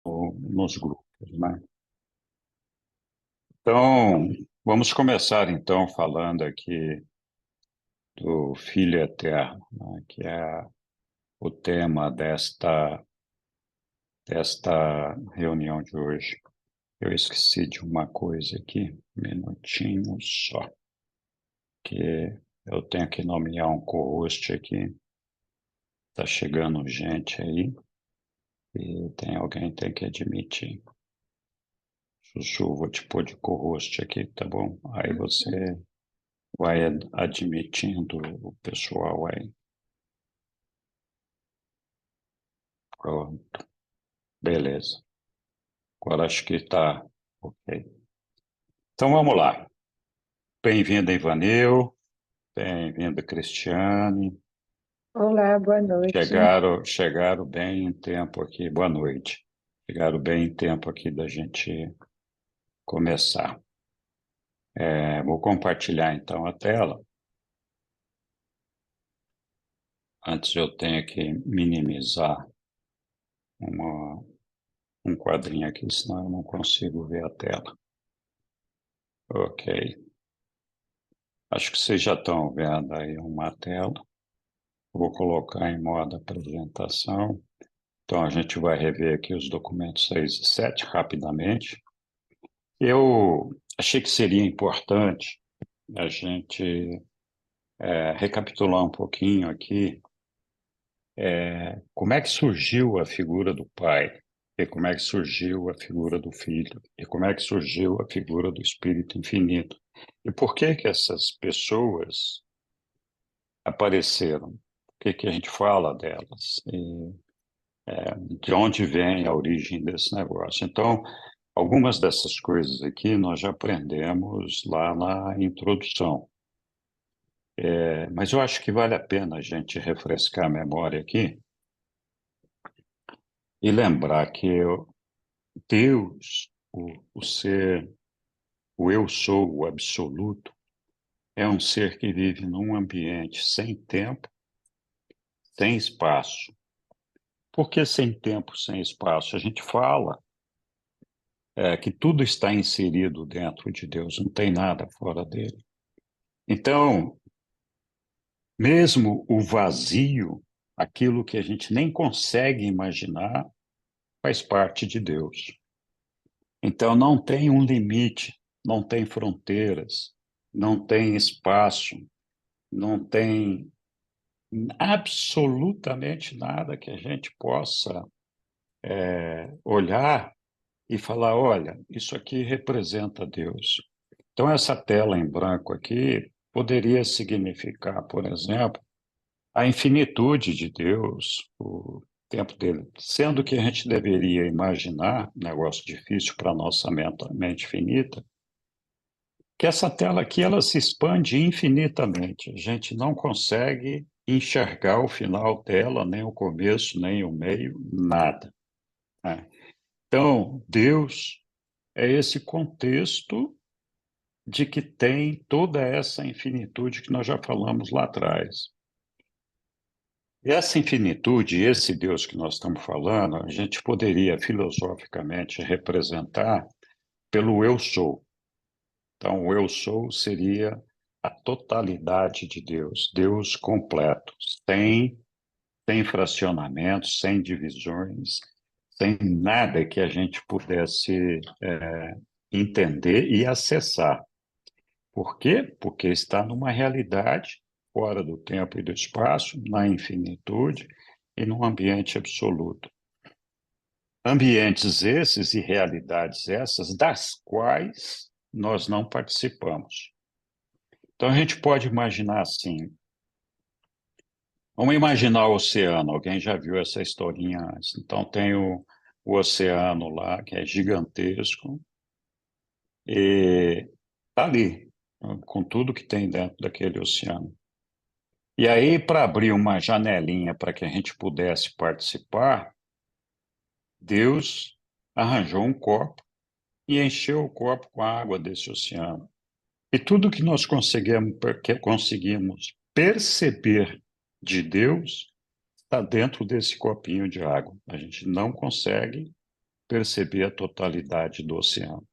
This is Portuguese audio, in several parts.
nos grupos, né? Então, vamos começar então falando aqui do Filho Eterno, né, que é o tema desta reunião de hoje. Eu esqueci de uma coisa aqui, um minutinho só, que eu tenho que nomear um co-host aqui. Está chegando gente aí e tem alguém que tem que admitir. Chuchu, vou te pôr de co-host aqui, tá bom? Aí você vai admitindo o pessoal aí. Pronto, beleza. Agora acho que está ok. Então vamos lá. Bem-vinda, Ivanil. Bem-vinda, Cristiane. Olá, boa noite. Chegaram bem em tempo aqui. Boa noite. Chegaram bem em tempo aqui da gente começar. Vou compartilhar então a tela. Antes eu tenho que minimizar uma, um quadrinho aqui, senão eu não consigo ver a tela. Ok. Acho que vocês já estão vendo aí uma tela. Vou colocar em modo apresentação. Então, a gente vai rever aqui os documentos 6 e 7 rapidamente. Eu achei que seria importante a gente recapitular um pouquinho aqui como é que surgiu a figura do pai, e como é que surgiu a figura do filho, e como é que surgiu a figura do Espírito Infinito. E por que que essas pessoas apareceram? Por que que a gente fala delas? E de onde vem a origem desse negócio? Então, algumas dessas coisas aqui nós já aprendemos lá na introdução. Mas eu acho que vale a pena a gente refrescar a memória aqui e lembrar que Deus, o ser, o eu sou, o absoluto, é um ser que vive num ambiente sem tempo, sem espaço. Por que sem tempo, sem espaço? A gente fala que tudo está inserido dentro de Deus, não tem nada fora dele. Então, mesmo o vazio, aquilo que a gente nem consegue imaginar, faz parte de Deus. Então, não tem um limite, não tem fronteiras, não tem espaço, não tem absolutamente nada que a gente possa olhar e falar: olha, isso aqui representa Deus. Então, essa tela em branco aqui poderia significar, por exemplo, a infinitude de Deus, o tempo dele, sendo que a gente deveria imaginar, negócio difícil para a nossa mente finita, que essa tela aqui ela se expande infinitamente. A gente não consegue enxergar o final dela, nem o começo, nem o meio, nada, né? Então, Deus é esse contexto de que tem toda essa infinitude que nós já falamos lá atrás. E essa infinitude, esse Deus que nós estamos falando, a gente poderia filosoficamente representar pelo eu sou. Então, o eu sou seria a totalidade de Deus, Deus completo, sem fracionamentos, sem divisões, sem nada que a gente pudesse entender e acessar. Por quê? Porque está numa realidade fora do tempo e do espaço, na infinitude e num ambiente absoluto. Ambientes esses e realidades essas das quais nós não participamos. Então a gente pode imaginar assim, vamos imaginar o oceano, alguém já viu essa historinha antes. Então tem o oceano lá, que é gigantesco, e está ali, com tudo que tem dentro daquele oceano. E aí, para abrir uma janelinha para que a gente pudesse participar, Deus arranjou um copo e encheu o copo com a água desse oceano. E tudo que nós conseguimos perceber de Deus está dentro desse copinho de água. A gente não consegue perceber a totalidade do oceano.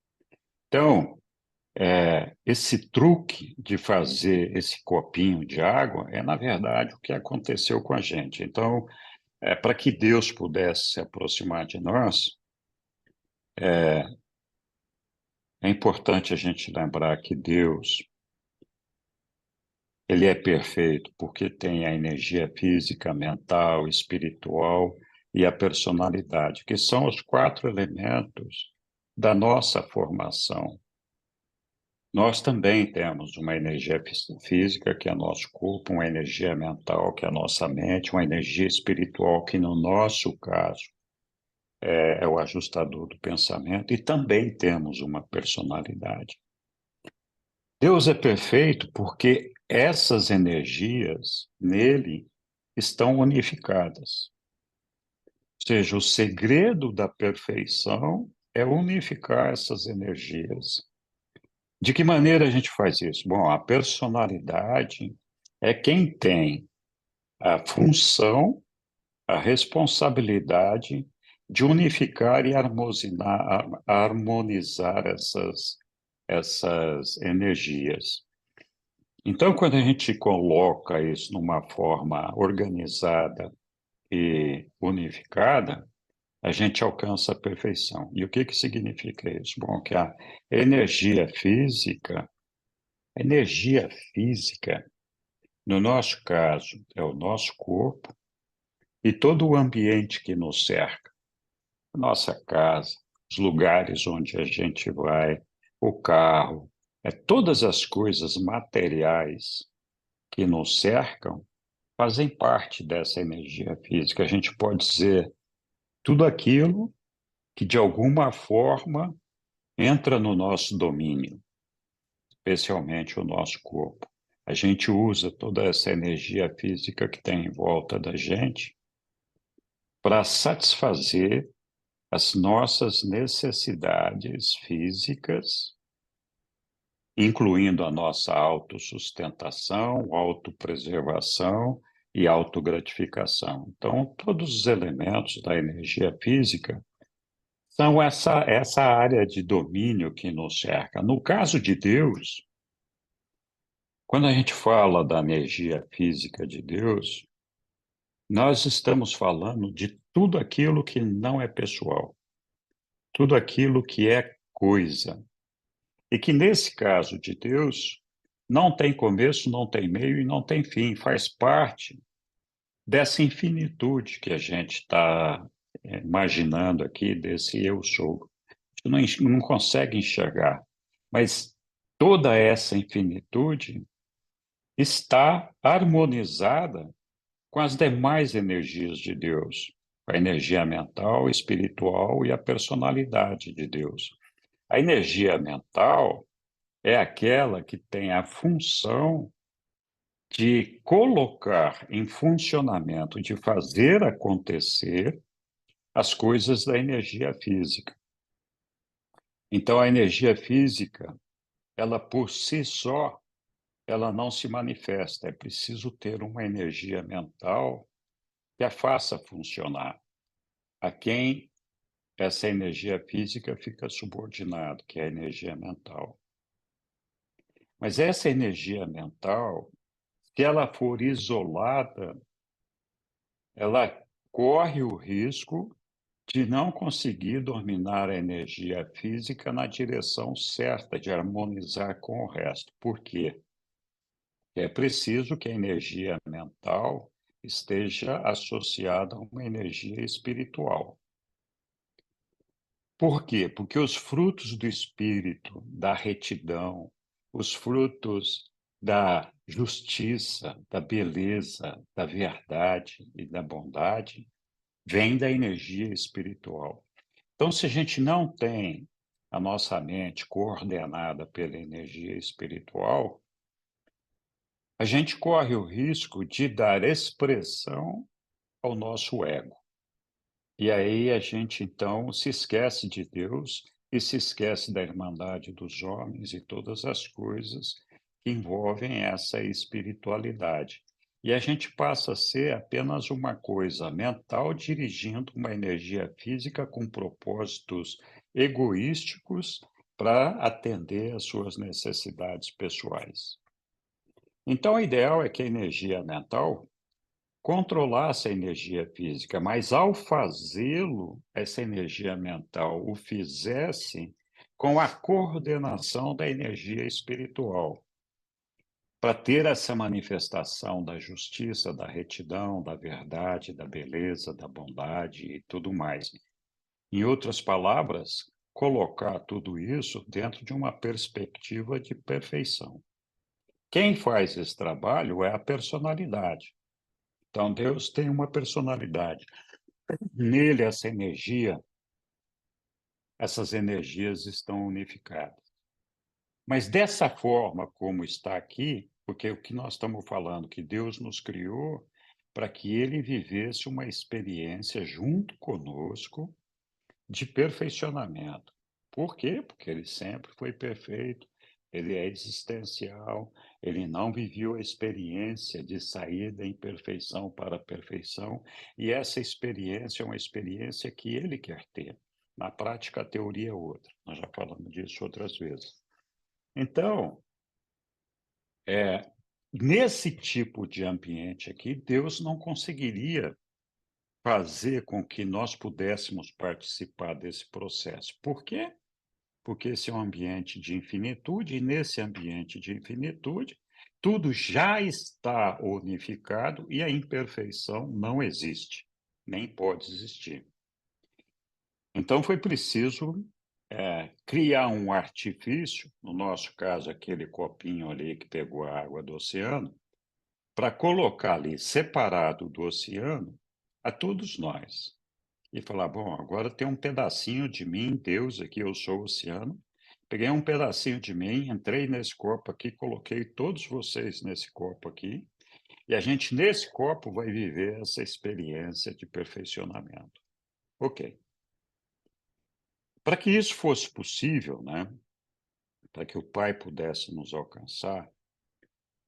Então, esse truque de fazer esse copinho de água é, na verdade, o que aconteceu com a gente. Então, para que Deus pudesse se aproximar de nós, é importante a gente lembrar que Deus, ele é perfeito porque tem a energia física, mental, espiritual e a personalidade, que são os 4 elementos da nossa formação. Nós também temos uma energia física, que é nosso corpo, uma energia mental, que é a nossa mente, uma energia espiritual, que no nosso caso é o ajustador do pensamento, e também temos uma personalidade. Deus é perfeito porque essas energias nele estão unificadas. Ou seja, o segredo da perfeição é unificar essas energias. De que maneira a gente faz isso? Bom, a personalidade é quem tem a função, a responsabilidade de unificar e harmonizar essas energias. Então, quando a gente coloca isso numa forma organizada e unificada, a gente alcança a perfeição. E o que significa isso? Bom, que a energia física, a energia física, no nosso caso, é o nosso corpo e todo o ambiente que nos cerca. A nossa casa, os lugares onde a gente vai, o carro, todas as coisas materiais que nos cercam fazem parte dessa energia física. A gente pode dizer tudo aquilo que, de alguma forma, entra no nosso domínio, especialmente o nosso corpo. A gente usa toda essa energia física que tem em volta da gente para satisfazer as nossas necessidades físicas, incluindo a nossa autossustentação, autopreservação e autogratificação. Então, todos os elementos da energia física são essa área de domínio que nos cerca. No caso de Deus, quando a gente fala da energia física de Deus, nós estamos falando de tudo aquilo que não é pessoal, tudo aquilo que é coisa. E que, nesse caso de Deus, não tem começo, não tem meio e não tem fim, faz parte dessa infinitude que a gente está imaginando aqui, desse eu sou. A gente não consegue enxergar, mas toda essa infinitude está harmonizada com as demais energias de Deus, a energia mental, espiritual e a personalidade de Deus. A energia mental é aquela que tem a função de colocar em funcionamento, de fazer acontecer as coisas da energia física. Então, a energia física, ela por si só, ela não se manifesta. É preciso ter uma energia mental que a faça funcionar. A quem essa energia física fica subordinada, que é a energia mental. Mas essa energia mental, se ela for isolada, ela corre o risco de não conseguir dominar a energia física na direção certa, de harmonizar com o resto. Por quê? É preciso que a energia mental esteja associada a uma energia espiritual. Por quê? Porque os frutos do espírito, da retidão, os frutos da justiça, da beleza, da verdade e da bondade, vêm da energia espiritual. Então, se a gente não tem a nossa mente coordenada pela energia espiritual, a gente corre o risco de dar expressão ao nosso ego. E aí a gente, então, se esquece de Deus e se esquece da irmandade dos homens e todas as coisas que envolvem essa espiritualidade. E a gente passa a ser apenas uma coisa mental dirigindo uma energia física com propósitos egoísticos para atender às suas necessidades pessoais. Então, o ideal é que a energia mental controlasse a energia física, mas ao fazê-lo, essa energia mental o fizesse com a coordenação da energia espiritual, para ter essa manifestação da justiça, da retidão, da verdade, da beleza, da bondade e tudo mais. Em outras palavras, colocar tudo isso dentro de uma perspectiva de perfeição. Quem faz esse trabalho é a personalidade. Então, Deus tem uma personalidade. Nele, essas energias estão unificadas. Mas dessa forma como está aqui, porque o que nós estamos falando, que Deus nos criou para que ele vivesse uma experiência junto conosco de perfeccionamento. Por quê? Porque ele sempre foi perfeito, ele é existencial, ele não viveu a experiência de sair da imperfeição para a perfeição, e essa experiência é uma experiência que ele quer ter. Na prática, a teoria é outra. Nós já falamos disso outras vezes. Então, nesse tipo de ambiente aqui, Deus não conseguiria fazer com que nós pudéssemos participar desse processo. Por quê? Porque esse é um ambiente de infinitude, e nesse ambiente de infinitude, tudo já está unificado e a imperfeição não existe, nem pode existir. Então, foi preciso criar um artifício, no nosso caso, aquele copinho ali que pegou a água do oceano, para colocar ali, separado do oceano, a todos nós. E falar, bom, agora tem um pedacinho de mim, Deus, aqui eu sou o oceano. Peguei um pedacinho de mim, entrei nesse corpo aqui, coloquei todos vocês nesse corpo aqui, e a gente, nesse corpo, vai viver essa experiência de perfeccionamento. Ok. Para que isso fosse possível, né, para que o Pai pudesse nos alcançar,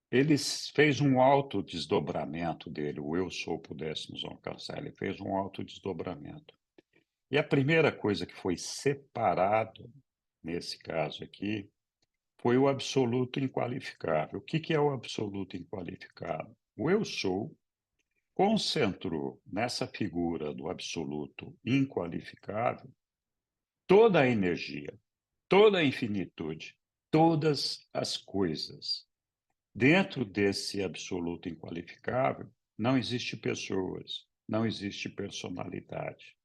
ele fez um autodesdobramento dele, o eu sou pudesse nos alcançar, ele fez um autodesdobramento. E a primeira coisa que foi separado, nesse caso aqui, foi o absoluto inqualificável. O que é o absoluto inqualificável? O eu sou concentrou nessa figura do absoluto inqualificável toda a energia, toda a infinitude, todas as coisas. Dentro desse absoluto inqualificável, não existe pessoas, não existe personalidade.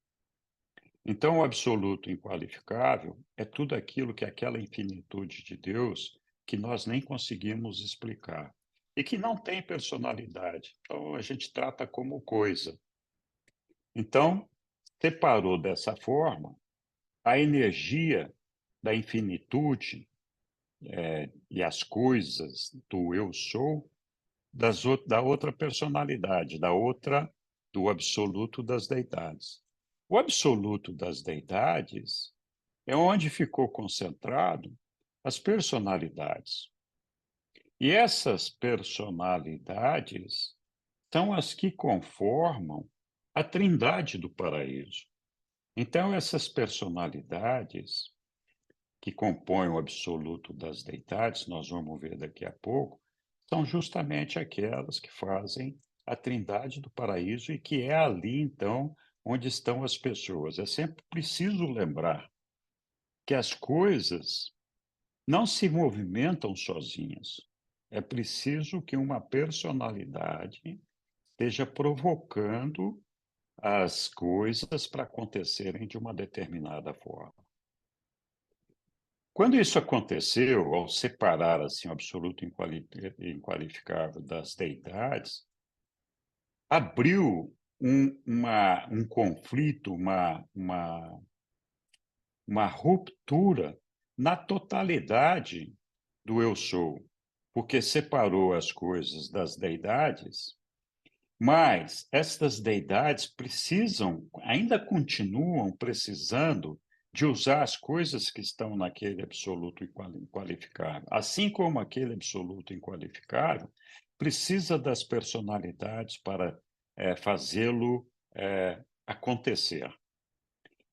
Então, o absoluto inqualificável é tudo aquilo que é aquela infinitude de Deus que nós nem conseguimos explicar e que não tem personalidade. Então, a gente trata como coisa. Então, separou dessa forma a energia da infinitude e as coisas do eu sou da outra personalidade, do absoluto das deidades. O absoluto das deidades é onde ficou concentrado as personalidades. E essas personalidades são as que conformam a trindade do paraíso. Então, essas personalidades que compõem o absoluto das deidades, nós vamos ver daqui a pouco, são justamente aquelas que fazem a trindade do paraíso e que é ali, então, onde estão as pessoas. É sempre preciso lembrar que as coisas não se movimentam sozinhas. É preciso que uma personalidade esteja provocando as coisas para acontecerem de uma determinada forma. Quando isso aconteceu, ao separar assim, o absoluto inqualificável das deidades, abriu um conflito, uma ruptura na totalidade do eu sou, porque separou as coisas das deidades, mas estas deidades precisam, ainda continuam precisando de usar as coisas que estão naquele absoluto inqualificável, assim como aquele absoluto inqualificável precisa das personalidades para fazê-lo acontecer.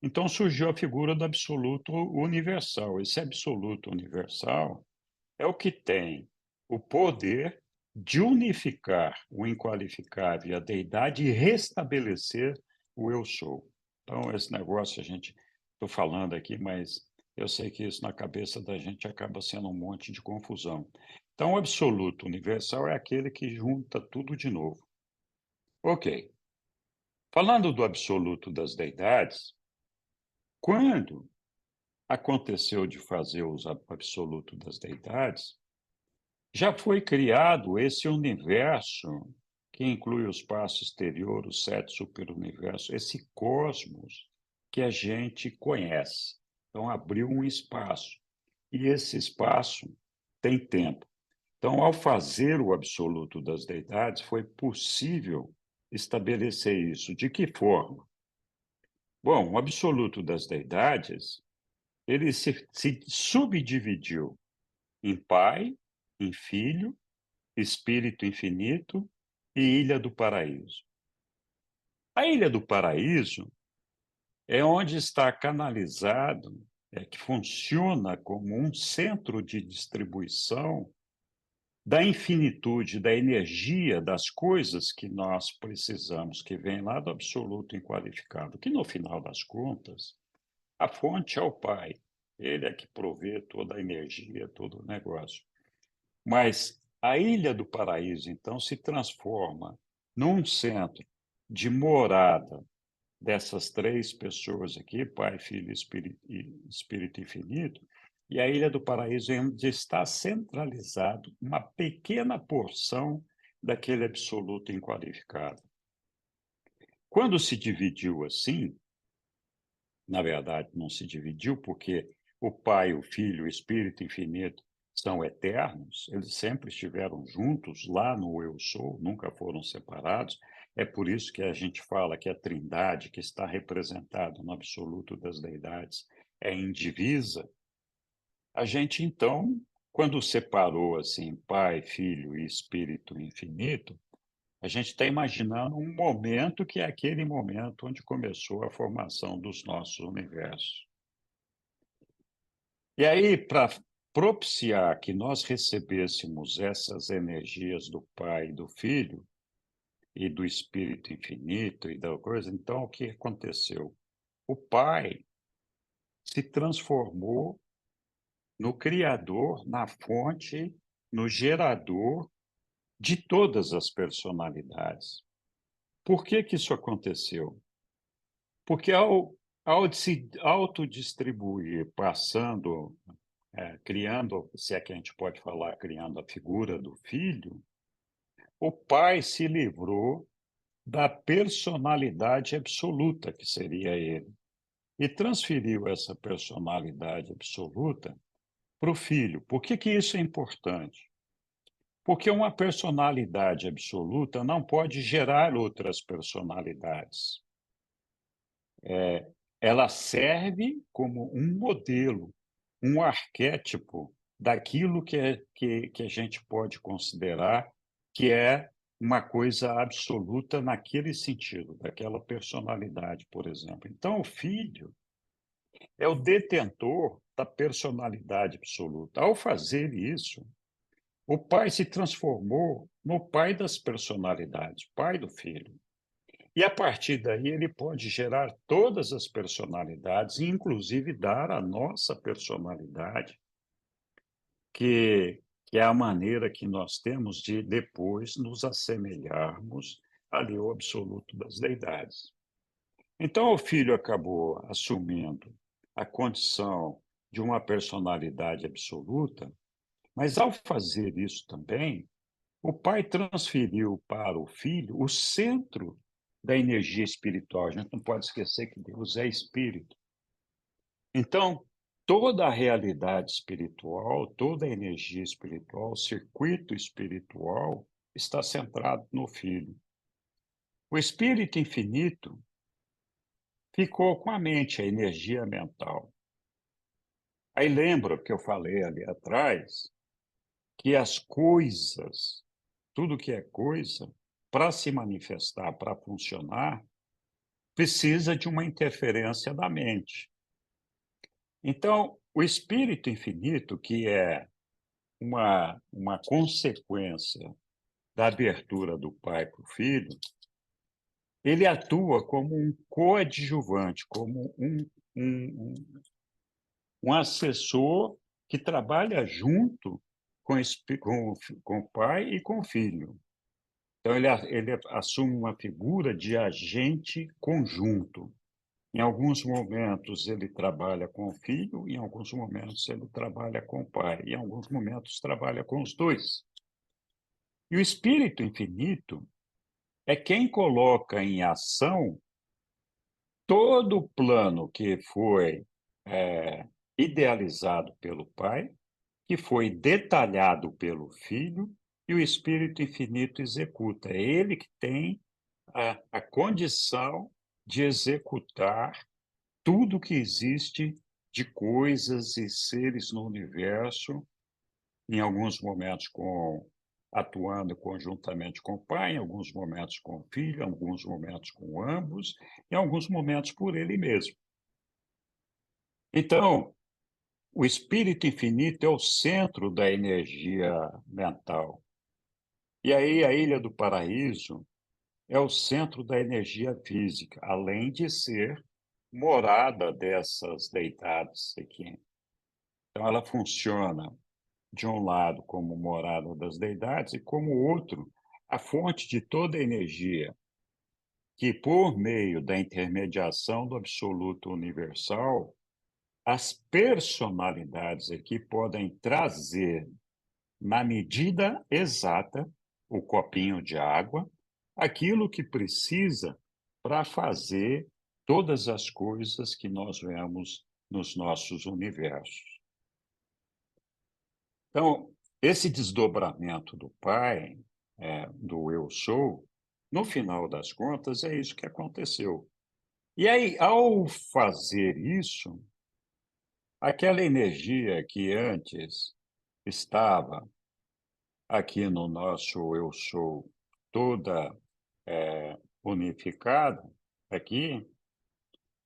Então surgiu a figura do absoluto universal. Esse absoluto universal é o que tem o poder de unificar o inqualificável e a deidade e restabelecer o eu sou. Então, esse negócio estou falando aqui, mas eu sei que isso na cabeça da gente acaba sendo um monte de confusão. Então, o absoluto universal é aquele que junta tudo de novo. Ok. Falando do absoluto das deidades, quando aconteceu de fazer o absoluto das deidades, já foi criado esse universo que inclui o espaço exterior, os sete superuniversos, esse cosmos que a gente conhece. Então, abriu um espaço. E esse espaço tem tempo. Então, ao fazer o absoluto das deidades, foi possível estabelecer isso. De que forma? Bom, o absoluto das deidades, ele se subdividiu em Pai, em Filho, Espírito Infinito e Ilha do Paraíso. A Ilha do Paraíso é onde está canalizado, que funciona como um centro de distribuição da infinitude, da energia, das coisas que nós precisamos, que vem lá do absoluto inqualificado, que no final das contas, a fonte é o Pai. Ele é que provê toda a energia, todo o negócio. Mas a Ilha do Paraíso, então, se transforma num centro de morada dessas três pessoas aqui, Pai, Filho e Espírito Infinito, e a Ilha do Paraíso é onde está centralizado uma pequena porção daquele absoluto inqualificado. Quando se dividiu assim, na verdade, não se dividiu, porque o Pai, o Filho, o Espírito Infinito são eternos, eles sempre estiveram juntos lá no Eu Sou, nunca foram separados. É por isso que a gente fala que a Trindade, que está representada no absoluto das deidades, é indivisa. A gente, então, quando separou assim Pai, Filho e Espírito Infinito, a gente está imaginando um momento que é aquele momento onde começou a formação dos nossos universos. E aí, para propiciar que nós recebêssemos essas energias do Pai e do Filho, e do Espírito Infinito e da coisa, então o que aconteceu? O Pai se transformou no Criador, na fonte, no gerador de todas as personalidades. Por que que isso aconteceu? Porque ao se autodistribuir, passando, criando, se é que a gente pode falar, criando a figura do filho, o pai se livrou da personalidade absoluta, que seria ele, e transferiu essa personalidade absoluta para o filho. Por que que isso é importante? Porque uma personalidade absoluta não pode gerar outras personalidades. Ela serve como um modelo, um arquétipo daquilo que a gente pode considerar que é uma coisa absoluta naquele sentido, daquela personalidade, por exemplo. Então, o filho é o detentor da personalidade absoluta. Ao fazer isso, o pai se transformou no pai das personalidades, pai do filho. E a partir daí ele pode gerar todas as personalidades, inclusive dar a nossa personalidade, que é a maneira que nós temos de depois nos assemelharmos ali ao absoluto das deidades. Então o filho acabou assumindo a condição de uma personalidade absoluta, mas ao fazer isso também, o pai transferiu para o filho o centro da energia espiritual. A gente não pode esquecer que Deus é espírito. Então, toda a realidade espiritual, toda a energia espiritual, o circuito espiritual está centrado no filho. O espírito infinito ficou com a mente, a energia mental. Aí lembra que eu falei ali atrás que as coisas tudo que é coisa, para se manifestar, para funcionar, precisa de uma interferência da mente. Então, o espírito infinito, que é uma consequência da abertura do pai para o filho, ele atua como um coadjuvante, como um assessor que trabalha junto com o pai e com o filho. Então, ele assume uma figura de agente conjunto. Em alguns momentos, ele trabalha com o filho, em alguns momentos, ele trabalha com o pai, em alguns momentos, trabalha com os dois. E o Espírito Infinito é quem coloca em ação todo o plano que foi idealizado pelo pai, que foi detalhado pelo filho, e o Espírito Infinito executa. É ele que tem a condição de executar tudo que existe de coisas e seres no universo, em alguns momentos atuando conjuntamente com o pai, em alguns momentos com o filho, em alguns momentos com ambos, em alguns momentos por ele mesmo. Então, o espírito infinito é o centro da energia mental. E aí a Ilha do Paraíso é o centro da energia física, além de ser morada dessas deidades aqui. Então, ela funciona, de um lado, como morada das deidades, e como outro, a fonte de toda a energia, que, por meio da intermediação do absoluto universal, as personalidades aqui podem trazer, na medida exata, o copinho de água, aquilo que precisa para fazer todas as coisas que nós vemos nos nossos universos. Então, esse desdobramento do Pai, do Eu Sou, no final das contas, é isso que aconteceu. E aí, ao fazer isso, aquela energia que antes estava aqui no nosso Eu Sou, toda unificada, aqui,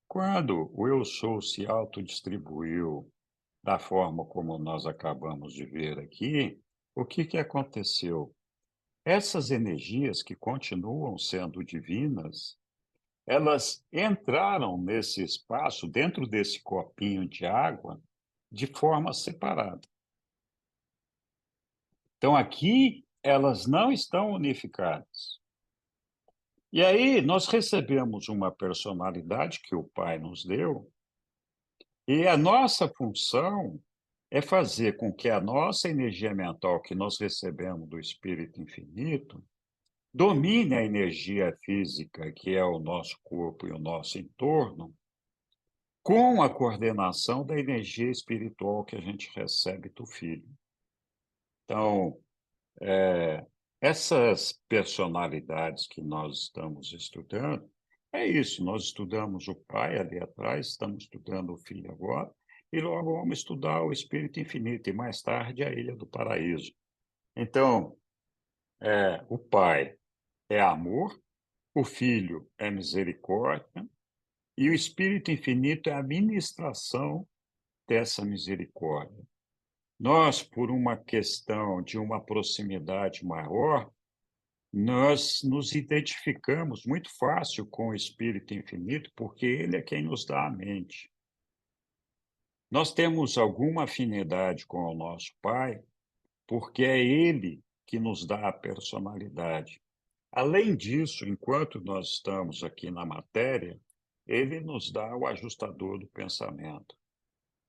quando o Eu Sou se autodistribuiu da forma como nós acabamos de ver aqui, o que aconteceu? Essas energias que continuam sendo divinas, elas entraram nesse espaço, dentro desse copinho de água, de forma separada. Então, aqui, elas não estão unificadas. E aí, nós recebemos uma personalidade que o Pai nos deu, e a nossa função é fazer com que a nossa energia mental que nós recebemos do Espírito Infinito domine a energia física, que é o nosso corpo e o nosso entorno, com a coordenação da energia espiritual que a gente recebe do Filho. Então, essas personalidades que nós estamos estudando, é isso, nós estudamos o Pai ali atrás, estamos estudando o Filho agora, e logo vamos estudar o Espírito Infinito, e mais tarde a Ilha do Paraíso. Então, o Pai é amor, o Filho é misericórdia, e o Espírito Infinito é a ministração dessa misericórdia. Nós, por uma questão de uma proximidade maior, nós nos identificamos muito fácil com o Espírito Infinito, porque ele é quem nos dá a mente. Nós temos alguma afinidade com o nosso Pai, porque é ele que nos dá a personalidade. Além disso, enquanto nós estamos aqui na matéria, ele nos dá o ajustador do pensamento.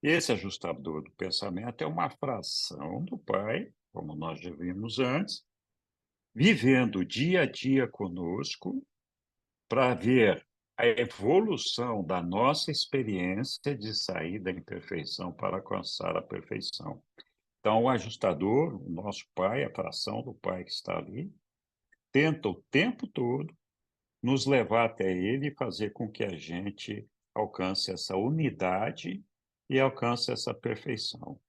Esse ajustador do pensamento é uma fração do Pai, como nós já vimos antes, vivendo dia a dia conosco para ver a evolução da nossa experiência de sair da imperfeição para alcançar a perfeição. Então, o ajustador, o nosso Pai, a fração do Pai que está ali, tenta o tempo todo nos levar até ele e fazer com que a gente alcance essa unidade e alcance essa perfeição.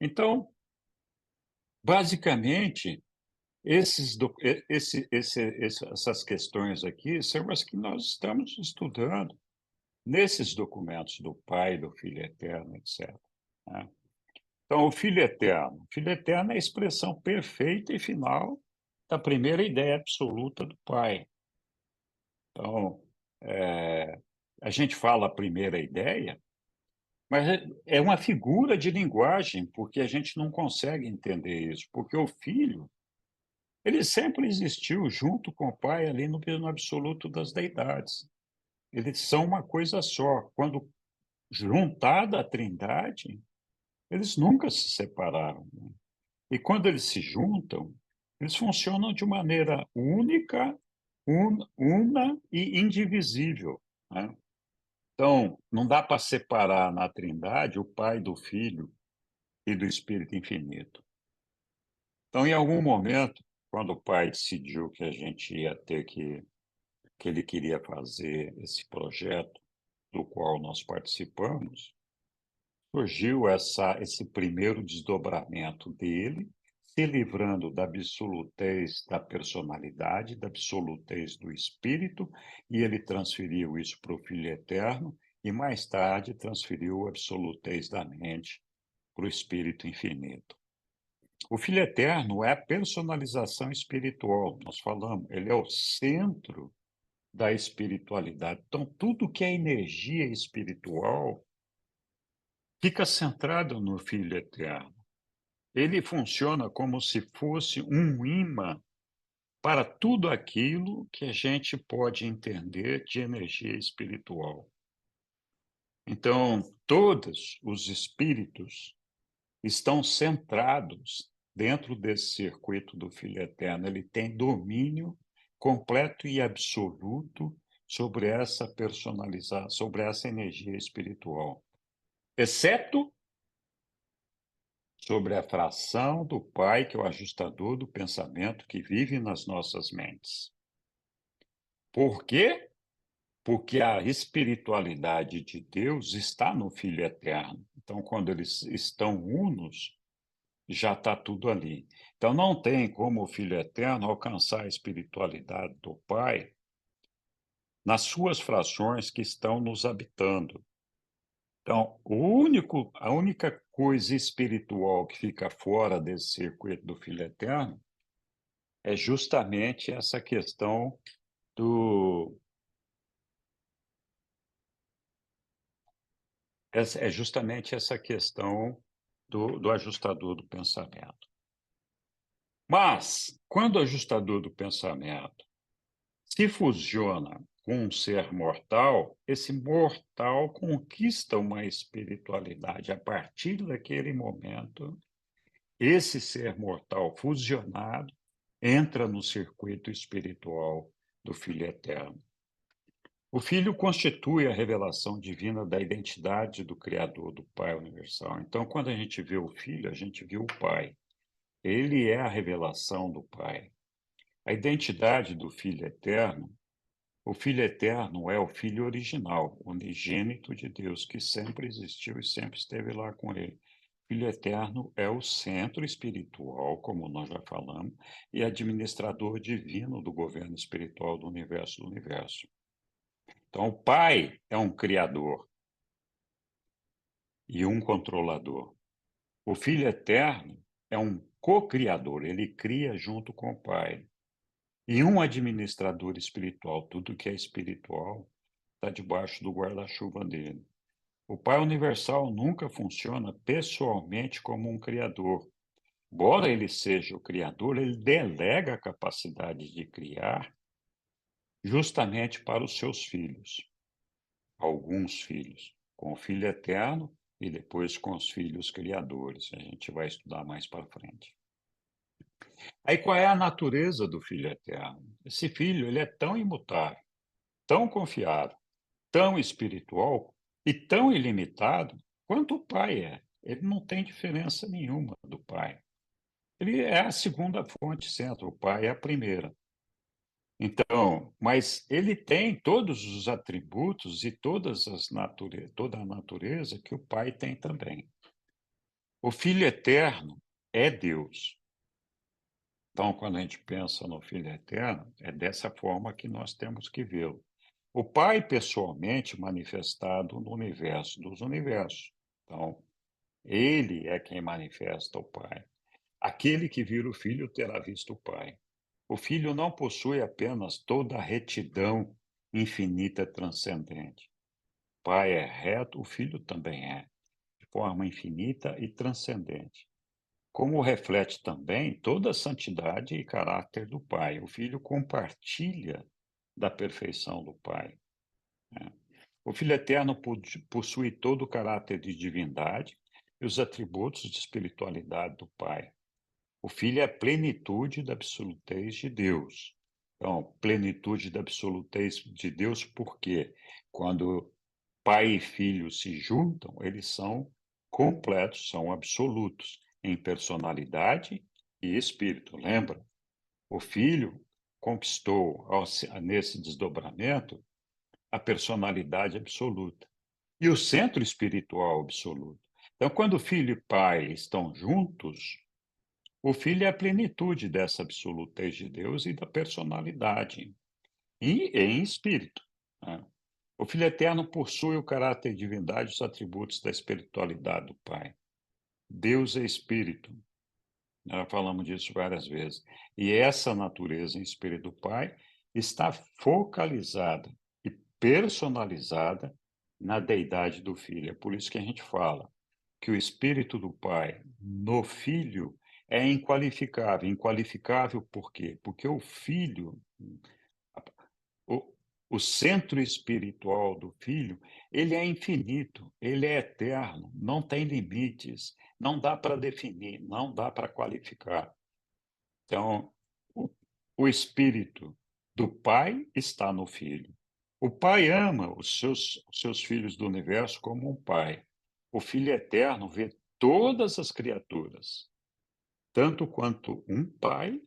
Então, basicamente, essas questões aqui são as que nós estamos estudando nesses documentos do Pai, do Filho Eterno, etc., né? Então, o Filho Eterno é a expressão perfeita e final da primeira ideia absoluta do Pai. Então, a gente fala a primeira ideia, mas é uma figura de linguagem, porque a gente não consegue entender isso, porque o Filho, ele sempre existiu junto com o Pai ali no absoluto das deidades. Eles são uma coisa só. Quando juntada à Trindade, eles nunca se separaram, né? E quando eles se juntam, eles funcionam de maneira única, una e indivisível, né? Então, não dá para separar na Trindade o Pai do Filho e do Espírito Infinito. Então, em algum momento, quando o Pai decidiu que a gente ia ter que ele queria fazer esse projeto do qual nós participamos, surgiu esse primeiro desdobramento dele, se livrando da absolutez da personalidade, da absolutez do espírito, e ele transferiu isso para o Filho Eterno, e mais tarde transferiu a absolutez da mente para o Espírito Infinito. O Filho Eterno é a personalização espiritual, nós falamos, ele é o centro da espiritualidade. Então, tudo que é energia espiritual fica centrado no Filho Eterno. Ele funciona como se fosse um imã para tudo aquilo que a gente pode entender de energia espiritual. Então, todos os espíritos estão centrados dentro desse circuito do Filho Eterno. Ele tem domínio completo e absoluto sobre essa personalização, sobre essa energia espiritual, exceto sobre a fração do Pai, que é o ajustador do pensamento que vive nas nossas mentes. Por quê? Porque a espiritualidade de Deus está no Filho Eterno. Então, quando eles estão unos, já está tudo ali. Então, não tem como o Filho Eterno alcançar a espiritualidade do Pai nas suas frações que estão nos habitando. Então, a única coisa espiritual que fica fora desse circuito do Filho Eterno é justamente essa questão do é justamente essa questão do ajustador do pensamento. Mas, quando o ajustador do pensamento se fusiona com um ser mortal, esse mortal conquista uma espiritualidade. A partir daquele momento, esse ser mortal fusionado entra no circuito espiritual do Filho Eterno. O Filho constitui a revelação divina da identidade do Criador, do Pai Universal. Então, quando a gente vê o Filho, a gente vê o Pai. Ele é a revelação do Pai. A identidade do Filho Eterno, o Filho Eterno é o Filho original, unigênito de Deus, que sempre existiu e sempre esteve lá com ele. O Filho Eterno é o centro espiritual, como nós já falamos, e administrador divino do governo espiritual do universo. Então, o Pai é um criador e um controlador. O Filho Eterno é um co-criador, ele cria junto com o Pai. E um administrador espiritual, tudo que é espiritual está debaixo do guarda-chuva dele. O Pai Universal nunca funciona pessoalmente como um criador. Embora ele seja o criador, ele delega a capacidade de criar justamente para os seus filhos, alguns filhos, com o Filho Eterno e depois com os filhos criadores. A gente vai estudar mais para frente. Aí qual é a natureza do Filho Eterno? Esse filho, ele é tão imutável, tão confiável, tão espiritual e tão ilimitado quanto o Pai é. Ele não tem diferença nenhuma do Pai. Ele é a segunda fonte centro, o Pai é a primeira. Então, mas ele tem todos os atributos e toda a natureza que o Pai tem também. O Filho Eterno é Deus. Então, quando a gente pensa no Filho Eterno, é dessa forma que nós temos que vê-lo. O Pai pessoalmente manifestado no universo dos universos. Então, ele é quem manifesta o Pai. Aquele que vira o Filho terá visto o Pai. O Filho não possui apenas toda a retidão infinita transcendente. O Pai é reto, o Filho também é, de forma infinita e transcendente. Como reflete também toda a santidade e caráter do Pai. O Filho compartilha da perfeição do Pai, né? O Filho Eterno possui todo o caráter de divindade e os atributos de espiritualidade do Pai. O Filho é a plenitude da absolutez de Deus. Então, plenitude da absolutez de Deus, por quê? Quando Pai e Filho se juntam, eles são completos, são absolutos em personalidade e espírito. Lembra? O Filho conquistou, nesse desdobramento, a personalidade absoluta e o centro espiritual absoluto. Então, quando Filho e Pai estão juntos, o Filho é a plenitude dessa absolutez de Deus e da personalidade, e em espírito, né? O Filho Eterno possui o caráter de divindade e os atributos da espiritualidade do Pai. Deus é espírito, nós falamos disso várias vezes. E essa natureza em espírito do Pai está focalizada e personalizada na deidade do Filho. É por isso que a gente fala que o espírito do Pai no Filho é inqualificável. Inqualificável por quê? Porque o Filho, o, o centro espiritual do Filho, ele é infinito, ele é eterno, não tem limites, não dá para definir, não dá para qualificar. Então, o, o espírito do Pai está no Filho. O Pai ama os seus filhos do universo como um pai. O Filho eterno vê todas as criaturas, tanto quanto um pai,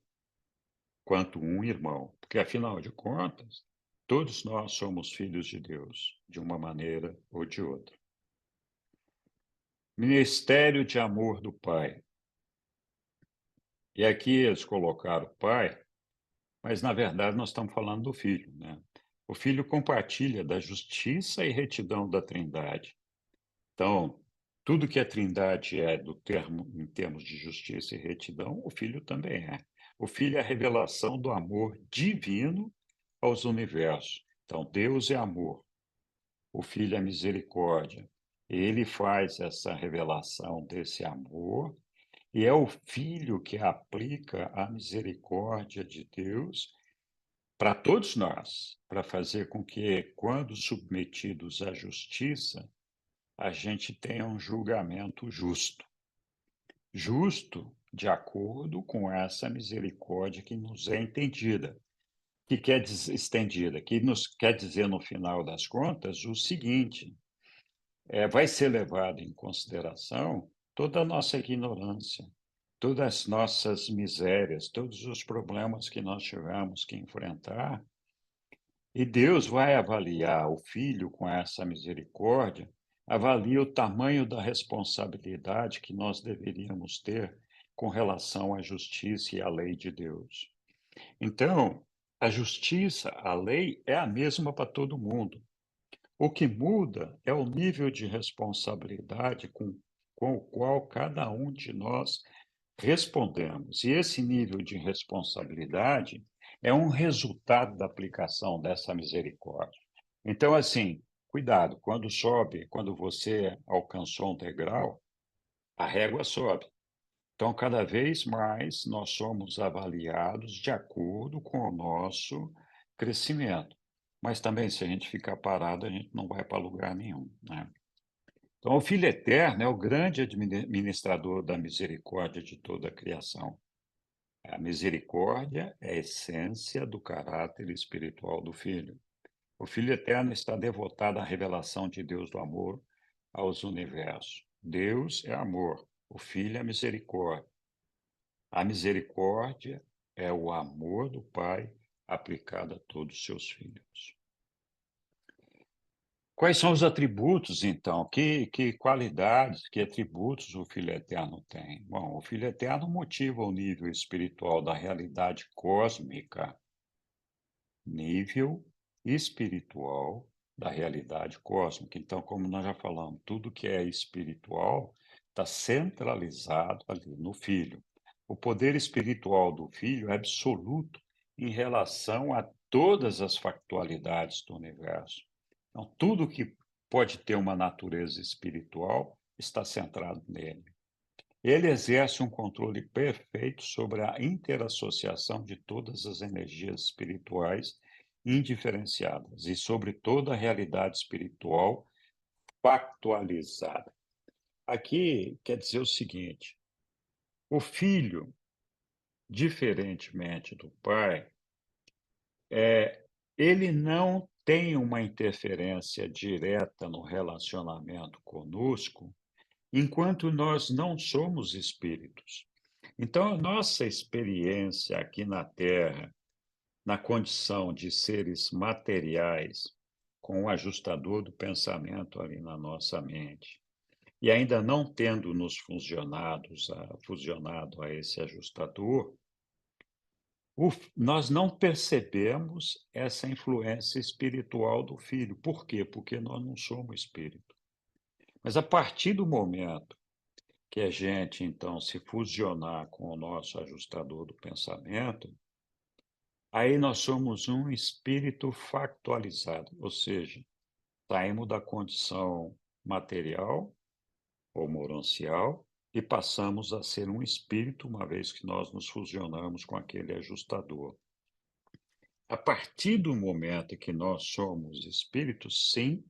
quanto um irmão. Porque, afinal de contas, todos nós somos filhos de Deus, de uma maneira ou de outra. Ministério de amor do Pai. E aqui eles colocaram o Pai, mas, na verdade, nós estamos falando do Filho, né? O Filho compartilha da justiça e retidão da Trindade. Então, tudo que a Trindade é em termos de justiça e retidão, o Filho também é. O Filho é a revelação do amor divino aos universos. Então, Deus é amor, o Filho é misericórdia. Ele faz essa revelação desse amor e é o Filho que aplica a misericórdia de Deus para todos nós, para fazer com que, quando submetidos à justiça, a gente tenha um julgamento justo. Justo de acordo com essa misericórdia que nos é entendida, que quer dizer, estendida, que nos quer dizer, no final das contas, o seguinte: vai ser levado em consideração toda a nossa ignorância, todas as nossas misérias, todos os problemas que nós tivemos que enfrentar. E Deus vai avaliar o filho com essa misericórdia, avalia o tamanho da responsabilidade que nós deveríamos ter com relação à justiça e à lei de Deus. Então, a justiça, a lei, é a mesma para todo mundo. O que muda é o nível de responsabilidade com o qual cada um de nós respondemos. E esse nível de responsabilidade é um resultado da aplicação dessa misericórdia. Então, assim, cuidado, quando sobe, quando você alcançou um degrau, a régua sobe. Então, cada vez mais nós somos avaliados de acordo com o nosso crescimento. Mas também, se a gente ficar parado, a gente não vai para lugar nenhum, né? Então, o Filho Eterno é o grande administrador da misericórdia de toda a criação. A misericórdia é a essência do caráter espiritual do Filho. O Filho Eterno está devotado à revelação de Deus do amor aos universos. Deus é amor, o Filho é misericórdia. A misericórdia é o amor do Pai aplicado a todos os seus filhos. Quais são os atributos, então? Que qualidades, que atributos o Filho Eterno tem? Bom, o Filho Eterno motiva o nível espiritual da realidade cósmica, nível espiritual da realidade cósmica. Então, como nós já falamos, tudo que é espiritual está centralizado ali no Filho. O poder espiritual do Filho é absoluto em relação a todas as factualidades do universo. Então, tudo que pode ter uma natureza espiritual está centrado nele. Ele exerce um controle perfeito sobre a interassociação de todas as energias espirituais indiferenciadas e sobre toda a realidade espiritual factualizada. Aqui quer dizer o seguinte: o filho, diferentemente do pai, ele não tem uma interferência direta no relacionamento conosco, enquanto nós não somos espíritos. Então, a nossa experiência aqui na Terra, na condição de seres materiais, com o ajustador do pensamento ali na nossa mente, e ainda não tendo nos fusionado a esse ajustador, nós não percebemos essa influência espiritual do filho. Por quê? Porque nós não somos espírito. Mas a partir do momento que a gente, então, se fusionar com o nosso ajustador do pensamento, aí nós somos um espírito factualizado, ou seja, saímos da condição material ou moroncial e passamos a ser um espírito, uma vez que nós nos fusionamos com aquele ajustador. A partir do momento em que nós somos espíritos, sim,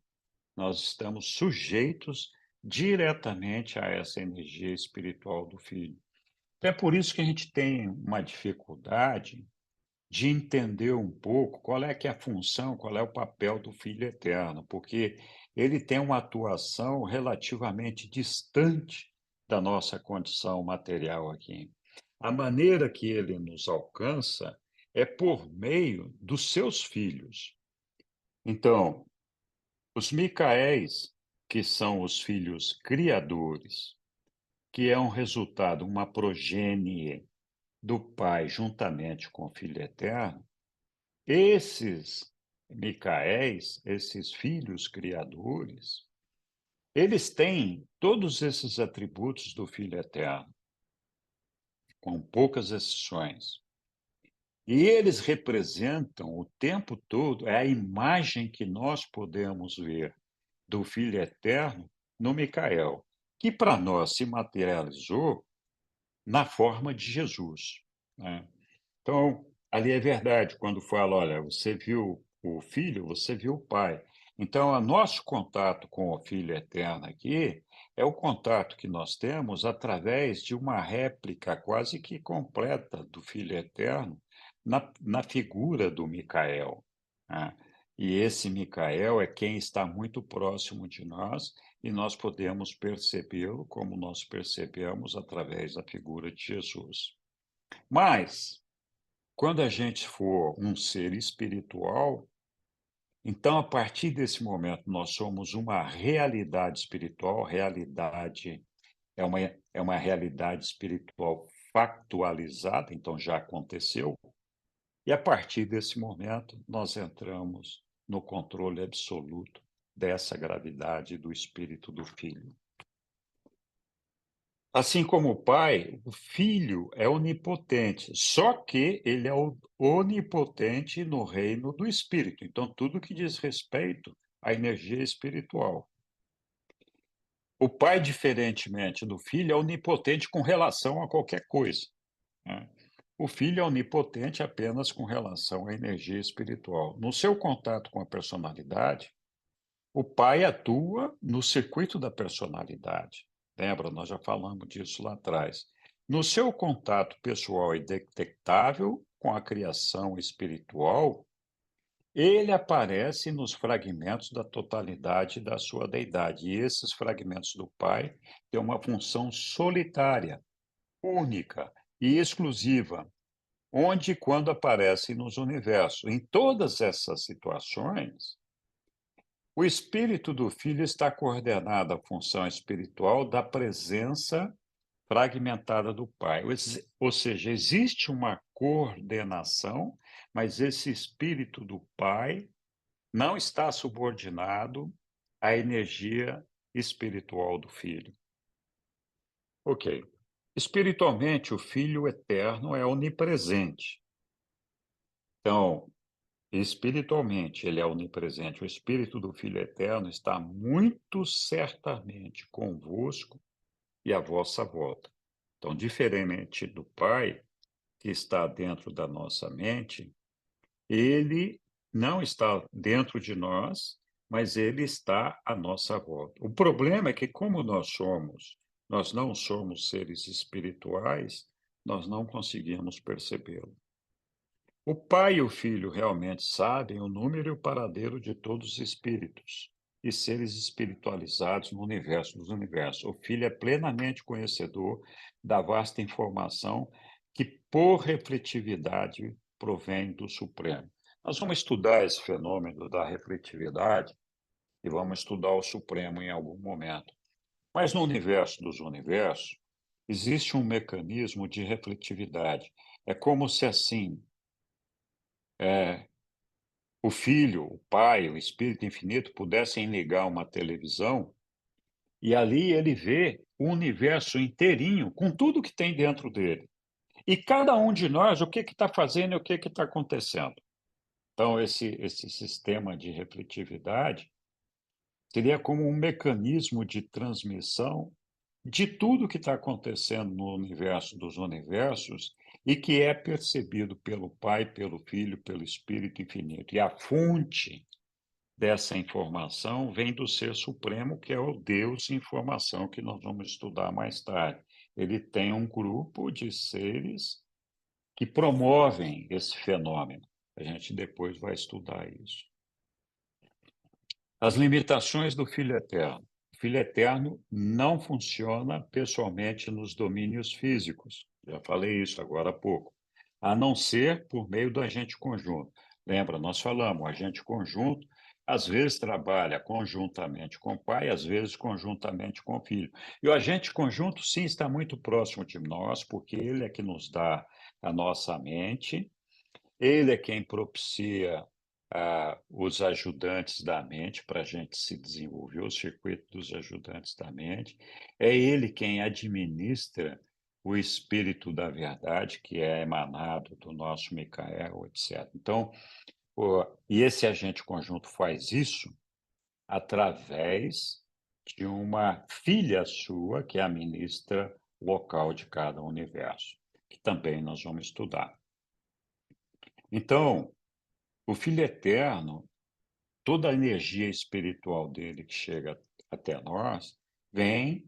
nós estamos sujeitos diretamente a essa energia espiritual do Filho. É por isso que a gente tem uma dificuldade de entender um pouco qual é que é a função, qual é o papel do Filho Eterno, porque ele tem uma atuação relativamente distante da nossa condição material aqui. A maneira que ele nos alcança é por meio dos seus filhos. Então, os Micaéis, que são os filhos criadores, que é um resultado, uma progenie do Pai juntamente com o Filho Eterno, esses Micaéis, esses filhos criadores, eles têm todos esses atributos do Filho Eterno, com poucas exceções. E eles representam o tempo todo, é a imagem que nós podemos ver do Filho Eterno no Micael, que para nós se materializou na forma de Jesus, né? Então, ali é verdade, quando fala, olha, você viu o Filho, você viu o Pai. Então, o nosso contato com o Filho Eterno aqui é o contato que nós temos através de uma réplica quase que completa do Filho Eterno na figura do Micael, né? E esse Micael é quem está muito próximo de nós e nós podemos percebê-lo como nós percebemos através da figura de Jesus. Mas, quando a gente for um ser espiritual, então, a partir desse momento, nós somos uma realidade espiritual, realidade é uma realidade espiritual factualizada, então já aconteceu, e a partir desse momento, nós entramos no controle absoluto dessa gravidade do espírito do Filho. Assim como o Pai, o Filho é onipotente, só que ele é onipotente no reino do Espírito. Então, tudo que diz respeito à energia espiritual. O Pai, diferentemente do Filho, é onipotente com relação a qualquer coisa, né? O Filho é onipotente apenas com relação à energia espiritual. No seu contato com a personalidade, o Pai atua no circuito da personalidade. Lembra, nós já falamos disso lá atrás. No seu contato pessoal e detectável com a criação espiritual, ele aparece nos fragmentos da totalidade da sua deidade. E esses fragmentos do Pai têm uma função solitária, única e exclusiva, onde e quando aparecem nos universos. Em todas essas situações, O espírito do filho está coordenado à função espiritual da presença fragmentada do pai. Ou seja, existe uma coordenação, mas esse espírito do pai não está subordinado à energia espiritual do filho. Ok. Espiritualmente, o Filho Eterno é onipresente. Então, espiritualmente, ele é onipresente. O Espírito do Filho Eterno está muito certamente convosco e à vossa volta. Então, diferente do Pai, que está dentro da nossa mente, ele não está dentro de nós, mas ele está à nossa volta. O problema é que, como nós não somos seres espirituais, nós não conseguimos percebê-lo. O Pai e o Filho realmente sabem o número e o paradeiro de todos os espíritos e seres espiritualizados no universo dos universos. O Filho é plenamente conhecedor da vasta informação que, por refletividade, provém do Supremo. Nós vamos estudar esse fenômeno da refletividade e vamos estudar o Supremo em algum momento. Mas no universo dos universos, existe um mecanismo de refletividade. É como se assim o Filho, o Pai, o Espírito Infinito pudessem ligar uma televisão e ali ele vê o universo inteirinho com tudo que tem dentro dele. E cada um de nós, o que está fazendo e o que está acontecendo. Então, esse sistema de refletividade seria como um mecanismo de transmissão de tudo que está acontecendo no universo dos universos e que é percebido pelo Pai, pelo Filho, pelo Espírito Infinito. E a fonte dessa informação vem do Ser Supremo, que é o Deus Informação, que nós vamos estudar mais tarde. Ele tem um grupo de seres que promovem esse fenômeno. A gente depois vai estudar isso. As limitações do Filho Eterno. O Filho Eterno não funciona pessoalmente nos domínios físicos. Já falei isso agora há pouco. A não ser por meio do agente conjunto. Lembra, nós falamos, o agente conjunto às vezes trabalha conjuntamente com o pai, às vezes conjuntamente com o filho. E o agente conjunto, sim, está muito próximo de nós, porque ele é que nos dá a nossa mente, ele é quem propicia os ajudantes da mente para a gente se desenvolver, o circuito dos ajudantes da mente. É ele quem administra o espírito da verdade, que é emanado do nosso Micael, etc. Então, e esse agente conjunto faz isso através de uma filha sua, que é a ministra local de cada universo, que também nós vamos estudar. Então, o Filho Eterno, toda a energia espiritual dele que chega até nós, vem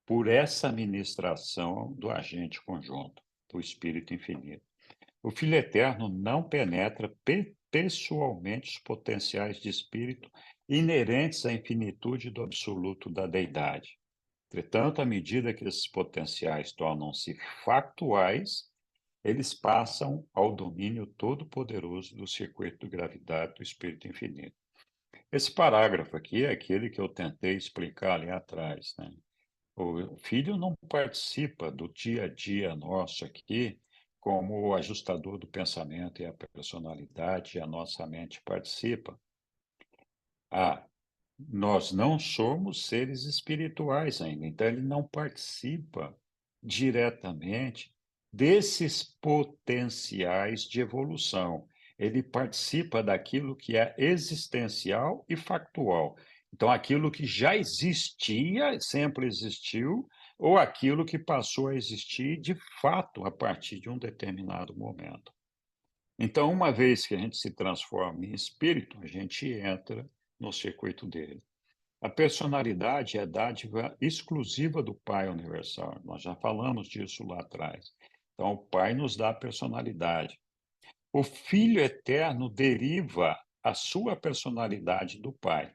por essa ministração do agente conjunto, do Espírito Infinito. O Filho Eterno não penetra pessoalmente os potenciais de espírito inerentes à infinitude do absoluto da deidade. Entretanto, à medida que esses potenciais tornam-se factuais, eles passam ao domínio todo-poderoso do circuito de gravidade do Espírito Infinito. Esse parágrafo aqui é aquele que eu tentei explicar ali atrás, né? O filho não participa do dia a dia nosso aqui como o ajustador do pensamento e a personalidade, e a nossa mente participa. Nós não somos seres espirituais ainda, então ele não participa diretamente desses potenciais de evolução. Ele participa daquilo que é existencial e factual. Então, aquilo que já existia, sempre existiu, ou aquilo que passou a existir de fato a partir de um determinado momento. Então, uma vez que a gente se transforma em espírito, a gente entra no circuito dele. A personalidade é dádiva exclusiva do Pai Universal. Nós já falamos disso lá atrás. Então, o Pai nos dá a personalidade. O Filho Eterno deriva a sua personalidade do Pai.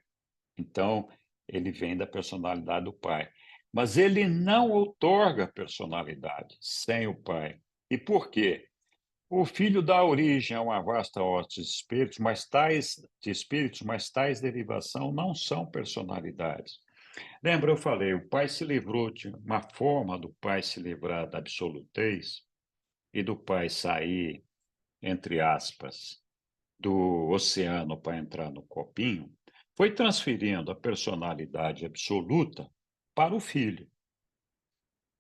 Então, ele vem da personalidade do Pai. Mas ele não outorga personalidade sem o Pai. E por quê? O Filho dá origem a uma vasta hoste de espíritos, mas tais derivação não são personalidades. Lembra, eu falei, o Pai se livrou de uma forma do Pai se livrar da absolutez e do Pai sair, entre aspas, do oceano para entrar no copinho, foi transferindo a personalidade absoluta para o Filho.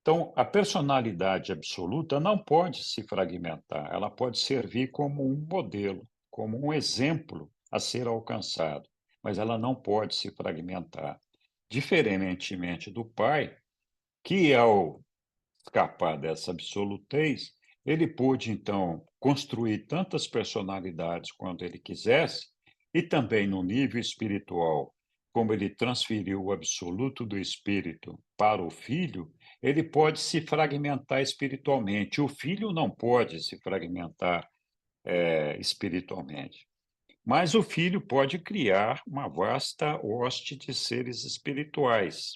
Então, a personalidade absoluta não pode se fragmentar, ela pode servir como um modelo, como um exemplo a ser alcançado, mas ela não pode se fragmentar. Diferentemente do Pai, que ao escapar dessa absolutez, ele pôde, então, construir tantas personalidades quanto ele quisesse, e também no nível espiritual, como ele transferiu o absoluto do espírito para o filho, ele pode se fragmentar espiritualmente. O filho não pode se fragmentar espiritualmente. Mas o filho pode criar uma vasta hoste de seres espirituais,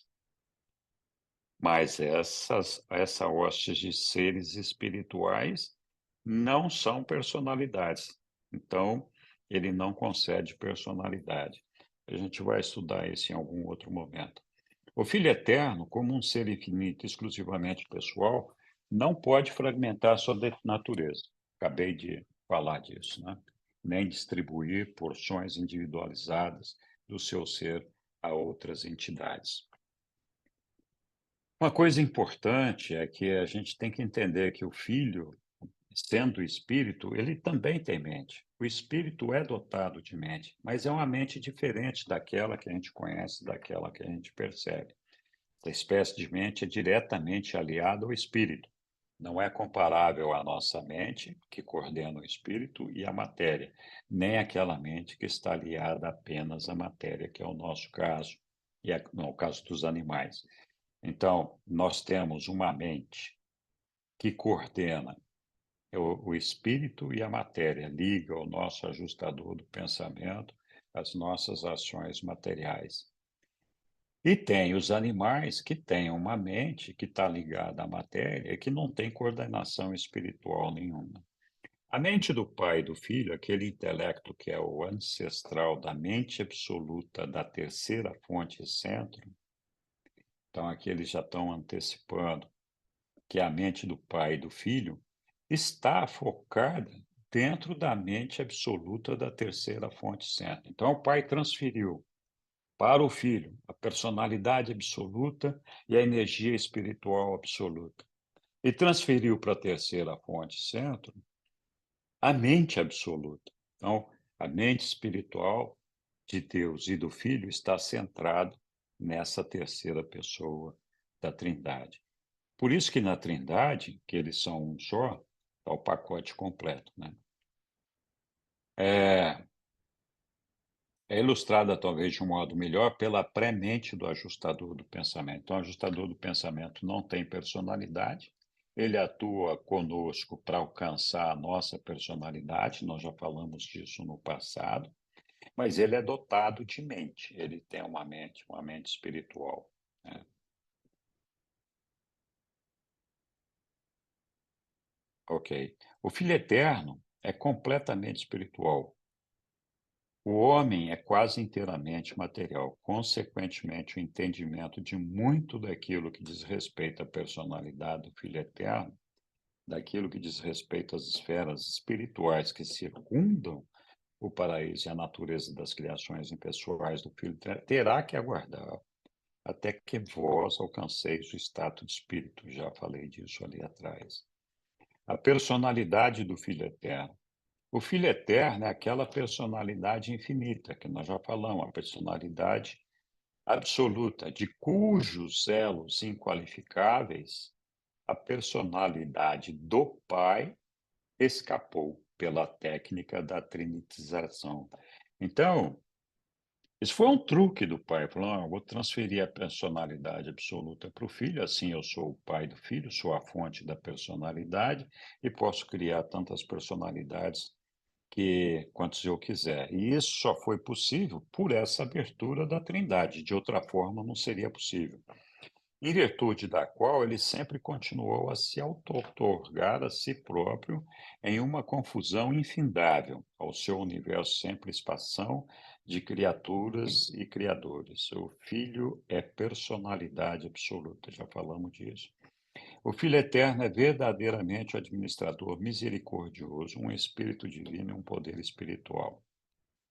mas essa hoste de seres espirituais não são personalidades. Então, ele não concede personalidade. A gente vai estudar isso em algum outro momento. O Filho Eterno, como um ser infinito exclusivamente pessoal, não pode fragmentar sua natureza. Acabei de falar disso, né? Nem distribuir porções individualizadas do seu ser a outras entidades. Uma coisa importante é que a gente tem que entender que o filho, sendo espírito, ele também tem mente. O espírito é dotado de mente, mas é uma mente diferente daquela que a gente conhece, daquela que a gente percebe. Essa espécie de mente é diretamente aliada ao espírito. Não é comparável à nossa mente, que coordena o espírito, e a matéria, nem aquela mente que está aliada apenas à matéria, que é o nosso caso, e é no caso dos animais. Então, nós temos uma mente que coordena o espírito e a matéria, liga o nosso ajustador do pensamento às nossas ações materiais. E tem os animais que têm uma mente que está ligada à matéria e que não tem coordenação espiritual nenhuma. A mente do pai e do filho, aquele intelecto que é o ancestral da mente absoluta da terceira fonte centro, então aqui eles já estão antecipando que a mente do pai e do filho está focada dentro da mente absoluta da terceira fonte centro. Então, o pai transferiu para o filho a personalidade absoluta e a energia espiritual absoluta. E transferiu para a terceira fonte centro a mente absoluta. Então, a mente espiritual de Deus e do Filho está centrado nessa terceira pessoa da Trindade. Por isso que na Trindade, que eles são um só, é o pacote completo, né? É, é ilustrada, talvez, de um modo melhor pela pré-mente do ajustador do pensamento. Então, o ajustador do pensamento não tem personalidade, ele atua conosco para alcançar a nossa personalidade, nós já falamos disso no passado, mas ele é dotado de mente, ele tem uma mente espiritual, né? Ok. O Filho Eterno é completamente espiritual. O homem é quase inteiramente material. Consequentemente, o entendimento de muito daquilo que diz respeito à personalidade do Filho Eterno, daquilo que diz respeito às esferas espirituais que circundam o paraíso e a natureza das criações impessoais do Filho Eterno, terá que aguardar até que vós alcanceis o estado de espírito. Já falei disso ali atrás. A personalidade do Filho Eterno. O Filho Eterno é aquela personalidade infinita, que nós já falamos, a personalidade absoluta, de cujos elos inqualificáveis a personalidade do Pai escapou pela técnica da trinitização. Então, isso foi um truque do pai. Falou: "Não, eu vou transferir a personalidade absoluta para o filho, assim eu sou o pai do filho, sou a fonte da personalidade e posso criar tantas personalidades quantos eu quiser. E isso só foi possível por essa abertura da Trindade. De outra forma, não seria possível. em virtude da qual ele sempre continuou a se outorgar a si próprio em uma confusão infindável ao seu universo sempre expansão de criaturas e criadores. O Filho é personalidade absoluta, já falamos disso. O Filho Eterno é verdadeiramente o administrador misericordioso, um espírito divino e um poder espiritual.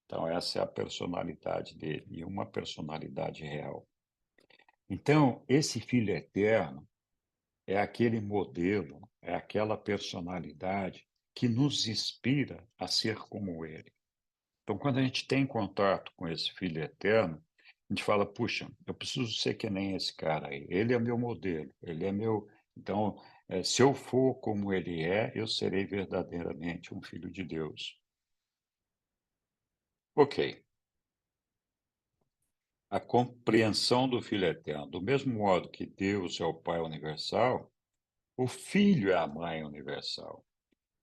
Então, essa é a personalidade dele, e uma personalidade real. Então, esse Filho Eterno é aquele modelo, é aquela personalidade que nos inspira a ser como ele. Então, quando a gente tem contato com esse Filho Eterno, a gente fala, puxa, eu preciso ser que nem esse cara aí. Ele é meu modelo, ele é meu. Então, se eu for como ele é, eu serei verdadeiramente um filho de Deus. Ok. A compreensão do Filho Eterno. Do mesmo modo que Deus é o Pai universal, o Filho é a Mãe universal.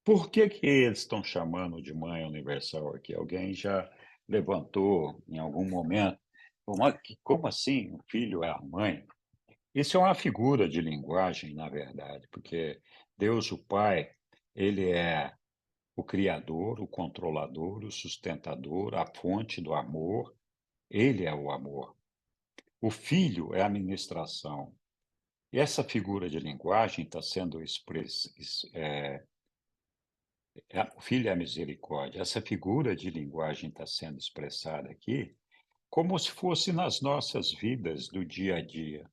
Por que que eles estão chamando de Mãe universal aqui? Alguém já levantou em algum momento? Como assim o Filho é a Mãe? Isso é uma figura de linguagem, na verdade, porque Deus, o Pai, ele é o Criador, o controlador, o sustentador, a fonte do amor, ele é o amor. O Filho é a ministração. E essa figura de linguagem está sendo o Filho é a misericórdia. Essa figura de linguagem está sendo expressada aqui como se fosse nas nossas vidas do dia a dia.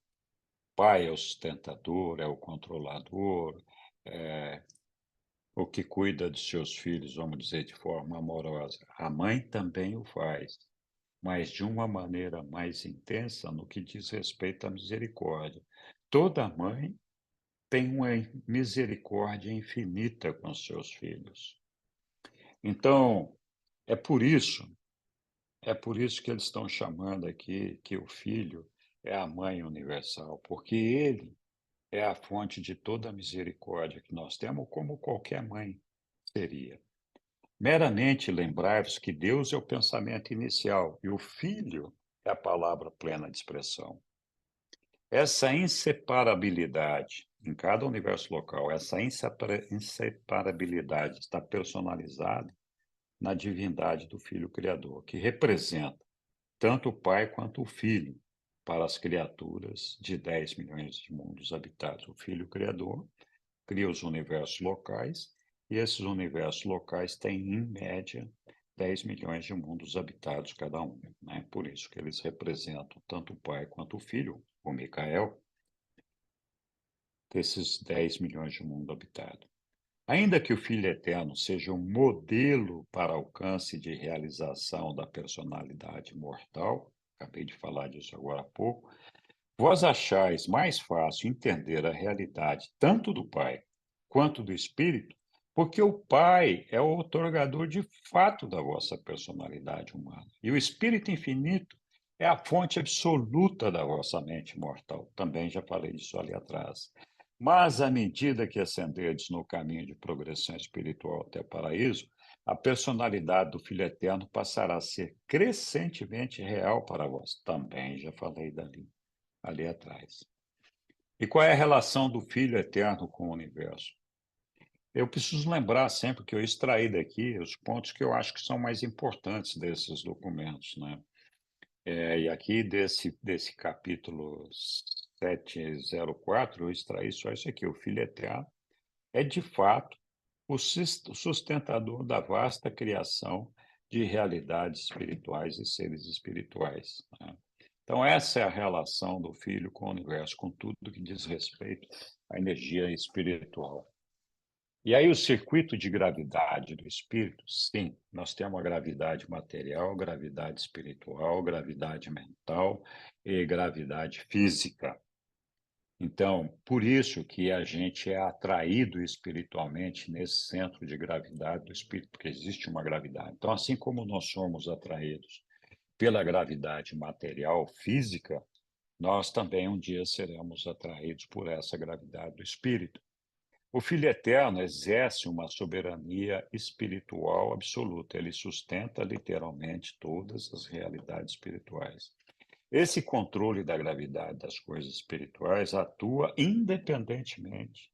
Pai é o sustentador, é o controlador, é o que cuida dos seus filhos, vamos dizer, de forma amorosa. A mãe também o faz, mas de uma maneira mais intensa no que diz respeito à misericórdia. Toda mãe tem uma misericórdia infinita com seus filhos. Então, é por isso, é por isso que eles estão chamando aqui que o filho é a mãe universal, porque ele é a fonte de toda a misericórdia que nós temos, como qualquer mãe seria. Meramente lembrai-vos que Deus é o pensamento inicial e o Filho é a palavra plena de expressão. Essa inseparabilidade em cada universo local, essa inseparabilidade está personalizada na divindade do Filho Criador, que representa tanto o Pai quanto o Filho para as criaturas de 10 milhões de mundos habitados. O Filho Criador cria os universos locais, e esses universos locais têm, em média, 10 milhões de mundos habitados cada um. Né? Por isso que eles representam tanto o Pai quanto o Filho, o Micael, desses 10 milhões de mundos habitados. Ainda que o Filho Eterno seja um modelo para alcance de realização da personalidade mortal, acabei de falar disso agora há pouco, vós achais mais fácil entender a realidade tanto do Pai quanto do Espírito, porque o Pai é o outorgador de fato da vossa personalidade humana, e o Espírito infinito é a fonte absoluta da vossa mente mortal. Também já falei disso ali atrás. Mas, à medida que ascenderdes no caminho de progressão espiritual até o paraíso, a personalidade do Filho Eterno passará a ser crescentemente real para vós. Também já falei ali atrás. E qual é a relação do Filho Eterno com o universo? Eu preciso lembrar sempre que eu extraí daqui os pontos que eu acho que são mais importantes desses documentos, né? E aqui desse capítulo 704, eu extraí só isso aqui: o Filho Eterno é, de fato, o sustentador da vasta criação de realidades espirituais e seres espirituais. Né? Então, essa é a relação do Filho com o universo, com tudo que diz respeito à energia espiritual. E aí, o circuito de gravidade do espírito, sim, nós temos a gravidade material, gravidade espiritual, gravidade mental e gravidade física. Então, por isso que a gente é atraído espiritualmente nesse centro de gravidade do espírito, porque existe uma gravidade. Então, assim como nós somos atraídos pela gravidade material física, nós também um dia seremos atraídos por essa gravidade do espírito. O Filho Eterno exerce uma soberania espiritual absoluta. Ele sustenta literalmente todas as realidades espirituais. Esse controle da gravidade das coisas espirituais atua independentemente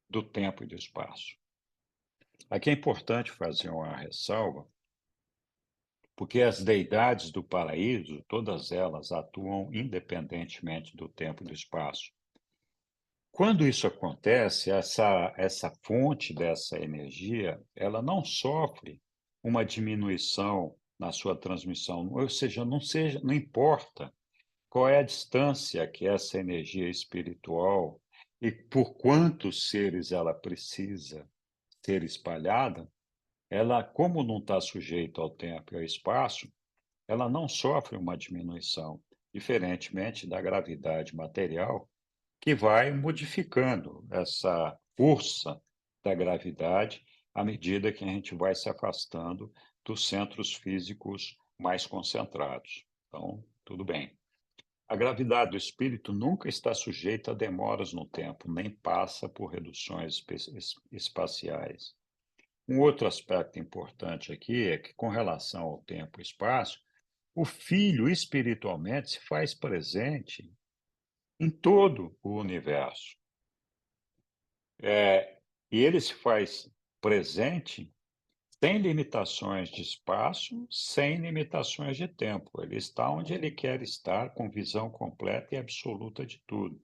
do tempo e do espaço. Aqui é importante fazer uma ressalva, porque as deidades do paraíso, todas elas atuam independentemente do tempo e do espaço. Quando isso acontece, essa fonte dessa energia, ela não sofre uma diminuição na sua transmissão, ou seja, não importa qual é a distância que essa energia espiritual e por quantos seres ela precisa ser espalhada, ela, como não está sujeita ao tempo e ao espaço, ela não sofre uma diminuição, diferentemente da gravidade material, que vai modificando essa força da gravidade à medida que a gente vai se afastando dos centros físicos mais concentrados. Então, tudo bem. A gravidade do espírito nunca está sujeita a demoras no tempo, nem passa por reduções espaciais. Um outro aspecto importante aqui é que, com relação ao tempo e espaço, o filho espiritualmente se faz presente em todo o universo. E ele se faz presente sem limitações de espaço, sem limitações de tempo. Ele está onde ele quer estar, com visão completa e absoluta de tudo.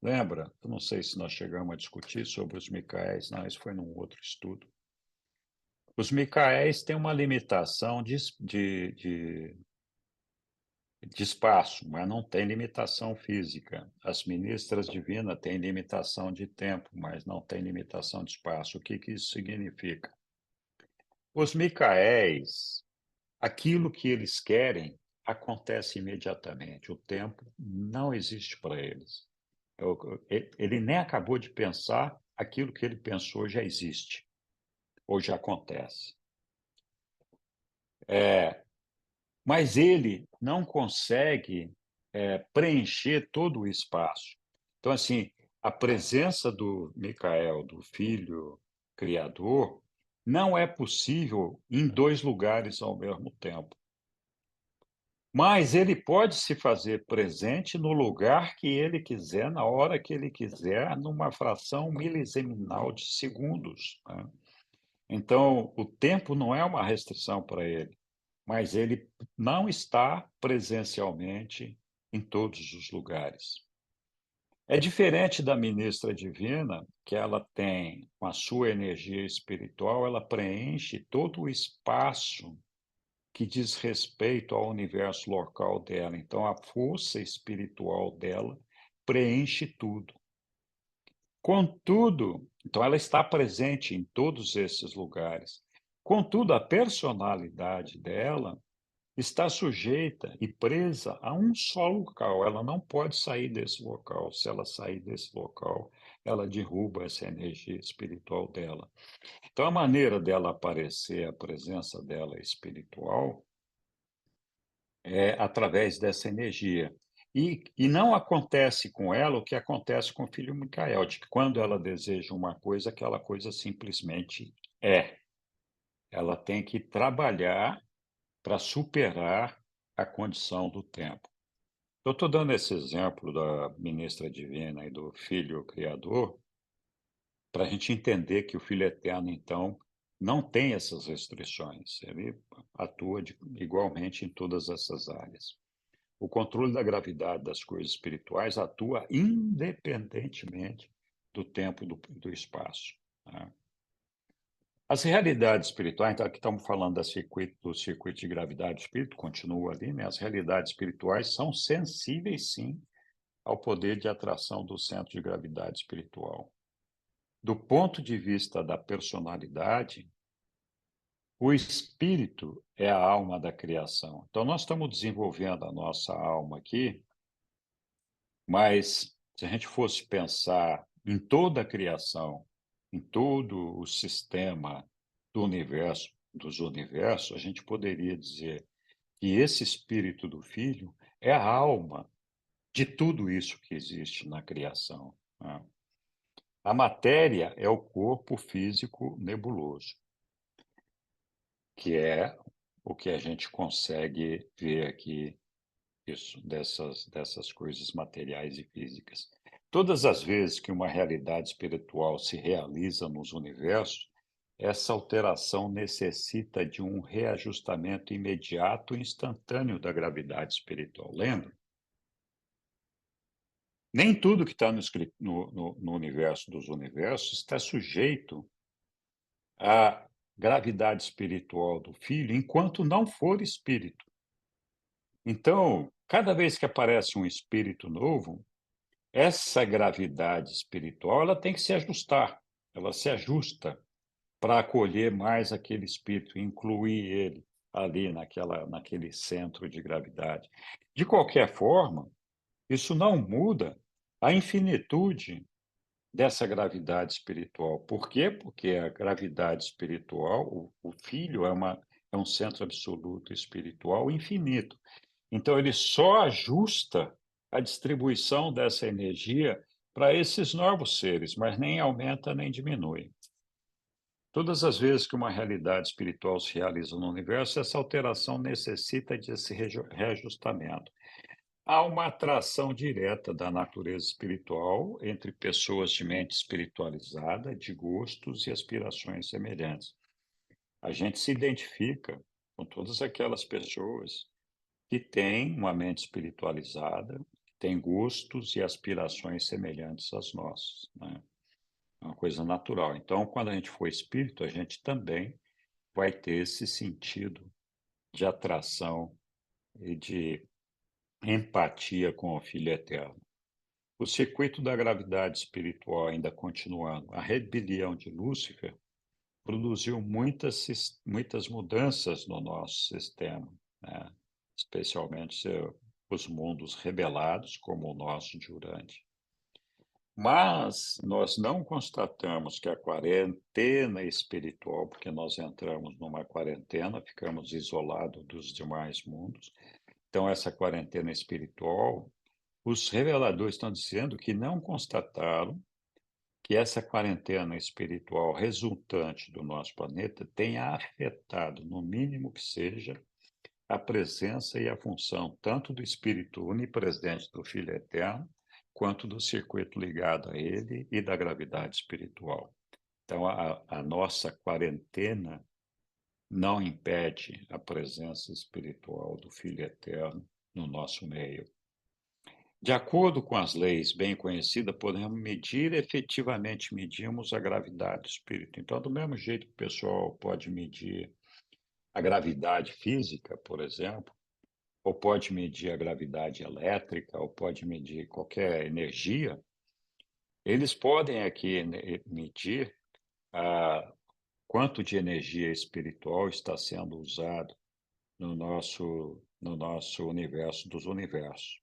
Lembra? Eu não sei se nós chegamos a discutir sobre os Micaéis, não, isso foi num outro estudo. Os Micaéis têm uma limitação de espaço, mas não tem limitação física. As ministras divinas têm limitação de tempo, mas não têm limitação de espaço. O que isso significa? Os Micaéis, aquilo que eles querem acontece imediatamente. O tempo não existe para eles. Ele nem acabou de pensar, aquilo que ele pensou já existe, ou já acontece. Mas ele não consegue preencher todo o espaço. Então, assim, a presença do Micael, do Filho Criador, não é possível em dois lugares ao mesmo tempo. Mas ele pode se fazer presente no lugar que ele quiser, na hora que ele quiser, numa fração miliseminal de segundos, né? Então, o tempo não é uma restrição para ele, mas ele não está presencialmente em todos os lugares. É diferente da ministra divina, que ela tem, com a sua energia espiritual, ela preenche todo o espaço que diz respeito ao universo local dela. Então, a força espiritual dela preenche tudo. Contudo, então ela está presente em todos esses lugares. Contudo, a personalidade dela está sujeita e presa a um só local. Ela não pode sair desse local. Se ela sair desse local, ela derruba essa energia espiritual dela. Então, a maneira dela aparecer, a presença dela espiritual, através dessa energia. E não acontece com ela o que acontece com o filho Micael, de que quando ela deseja uma coisa, aquela coisa simplesmente é. Ela tem que trabalhar para superar a condição do tempo. Eu estou dando esse exemplo da ministra divina e do filho criador para a gente entender que o filho eterno, então, não tem essas restrições. Ele atua igualmente em todas essas áreas. O controle da gravidade das coisas espirituais atua independentemente do tempo e do espaço, né? As realidades espirituais, então aqui estamos falando do circuito de gravidade do espírito, continua ali, né? As realidades espirituais são sensíveis, sim, ao poder de atração do centro de gravidade espiritual. Do ponto de vista da personalidade, o espírito é a alma da criação. Então, nós estamos desenvolvendo a nossa alma aqui, mas se a gente fosse pensar em toda a criação, em todo o sistema do universo, dos universos, a gente poderia dizer que esse espírito do Filho é a alma de tudo isso que existe na criação, né? A matéria é o corpo físico nebuloso, que é o que a gente consegue ver aqui isso, dessas coisas materiais e físicas. Todas as vezes que uma realidade espiritual se realiza nos universos, essa alteração necessita de um reajustamento imediato e instantâneo da gravidade espiritual. Lembra? Nem tudo que está no universo dos universos está sujeito à gravidade espiritual do filho enquanto não for espírito. Então, cada vez que aparece um espírito novo, essa gravidade espiritual ela tem que se ajustar, ela se ajusta para acolher mais aquele espírito, incluir ele ali naquele centro de gravidade. De qualquer forma, isso não muda a infinitude dessa gravidade espiritual. Por quê? Porque a gravidade espiritual, o filho é um centro absoluto espiritual infinito. Então, ele só ajusta a distribuição dessa energia para esses novos seres, mas nem aumenta nem diminui. Todas as vezes que uma realidade espiritual se realiza no universo, essa alteração necessita desse reajustamento. Há uma atração direta da natureza espiritual entre pessoas de mente espiritualizada, de gostos e aspirações semelhantes. A gente se identifica com todas aquelas pessoas que têm uma mente espiritualizada, têm gostos e aspirações semelhantes às nossas, né? É uma coisa natural. Então, quando a gente for espírito, a gente também vai ter esse sentido de atração e de empatia com o Filho Eterno. O circuito da gravidade espiritual ainda continuando, a rebelião de Lúcifer produziu muitas mudanças no nosso sistema, né? Especialmente os mundos rebelados, como o nosso de Urântia. Mas nós não constatamos que a quarentena espiritual, porque nós entramos numa quarentena, ficamos isolados dos demais mundos. Então, essa quarentena espiritual, os reveladores estão dizendo que não constataram que essa quarentena espiritual resultante do nosso planeta tenha afetado, no mínimo que seja, a presença e a função tanto do espírito onipresente do Filho Eterno, quanto do circuito ligado a ele e da gravidade espiritual. Então, a nossa quarentena não impede a presença espiritual do Filho Eterno no nosso meio. De acordo com as leis bem conhecidas, podemos medir, efetivamente medimos a gravidade do espírito. Então, do mesmo jeito que o pessoal pode medir a gravidade física, por exemplo, ou pode medir a gravidade elétrica, ou pode medir qualquer energia, eles podem aqui medir quanto de energia espiritual está sendo usado no nosso universo dos universos.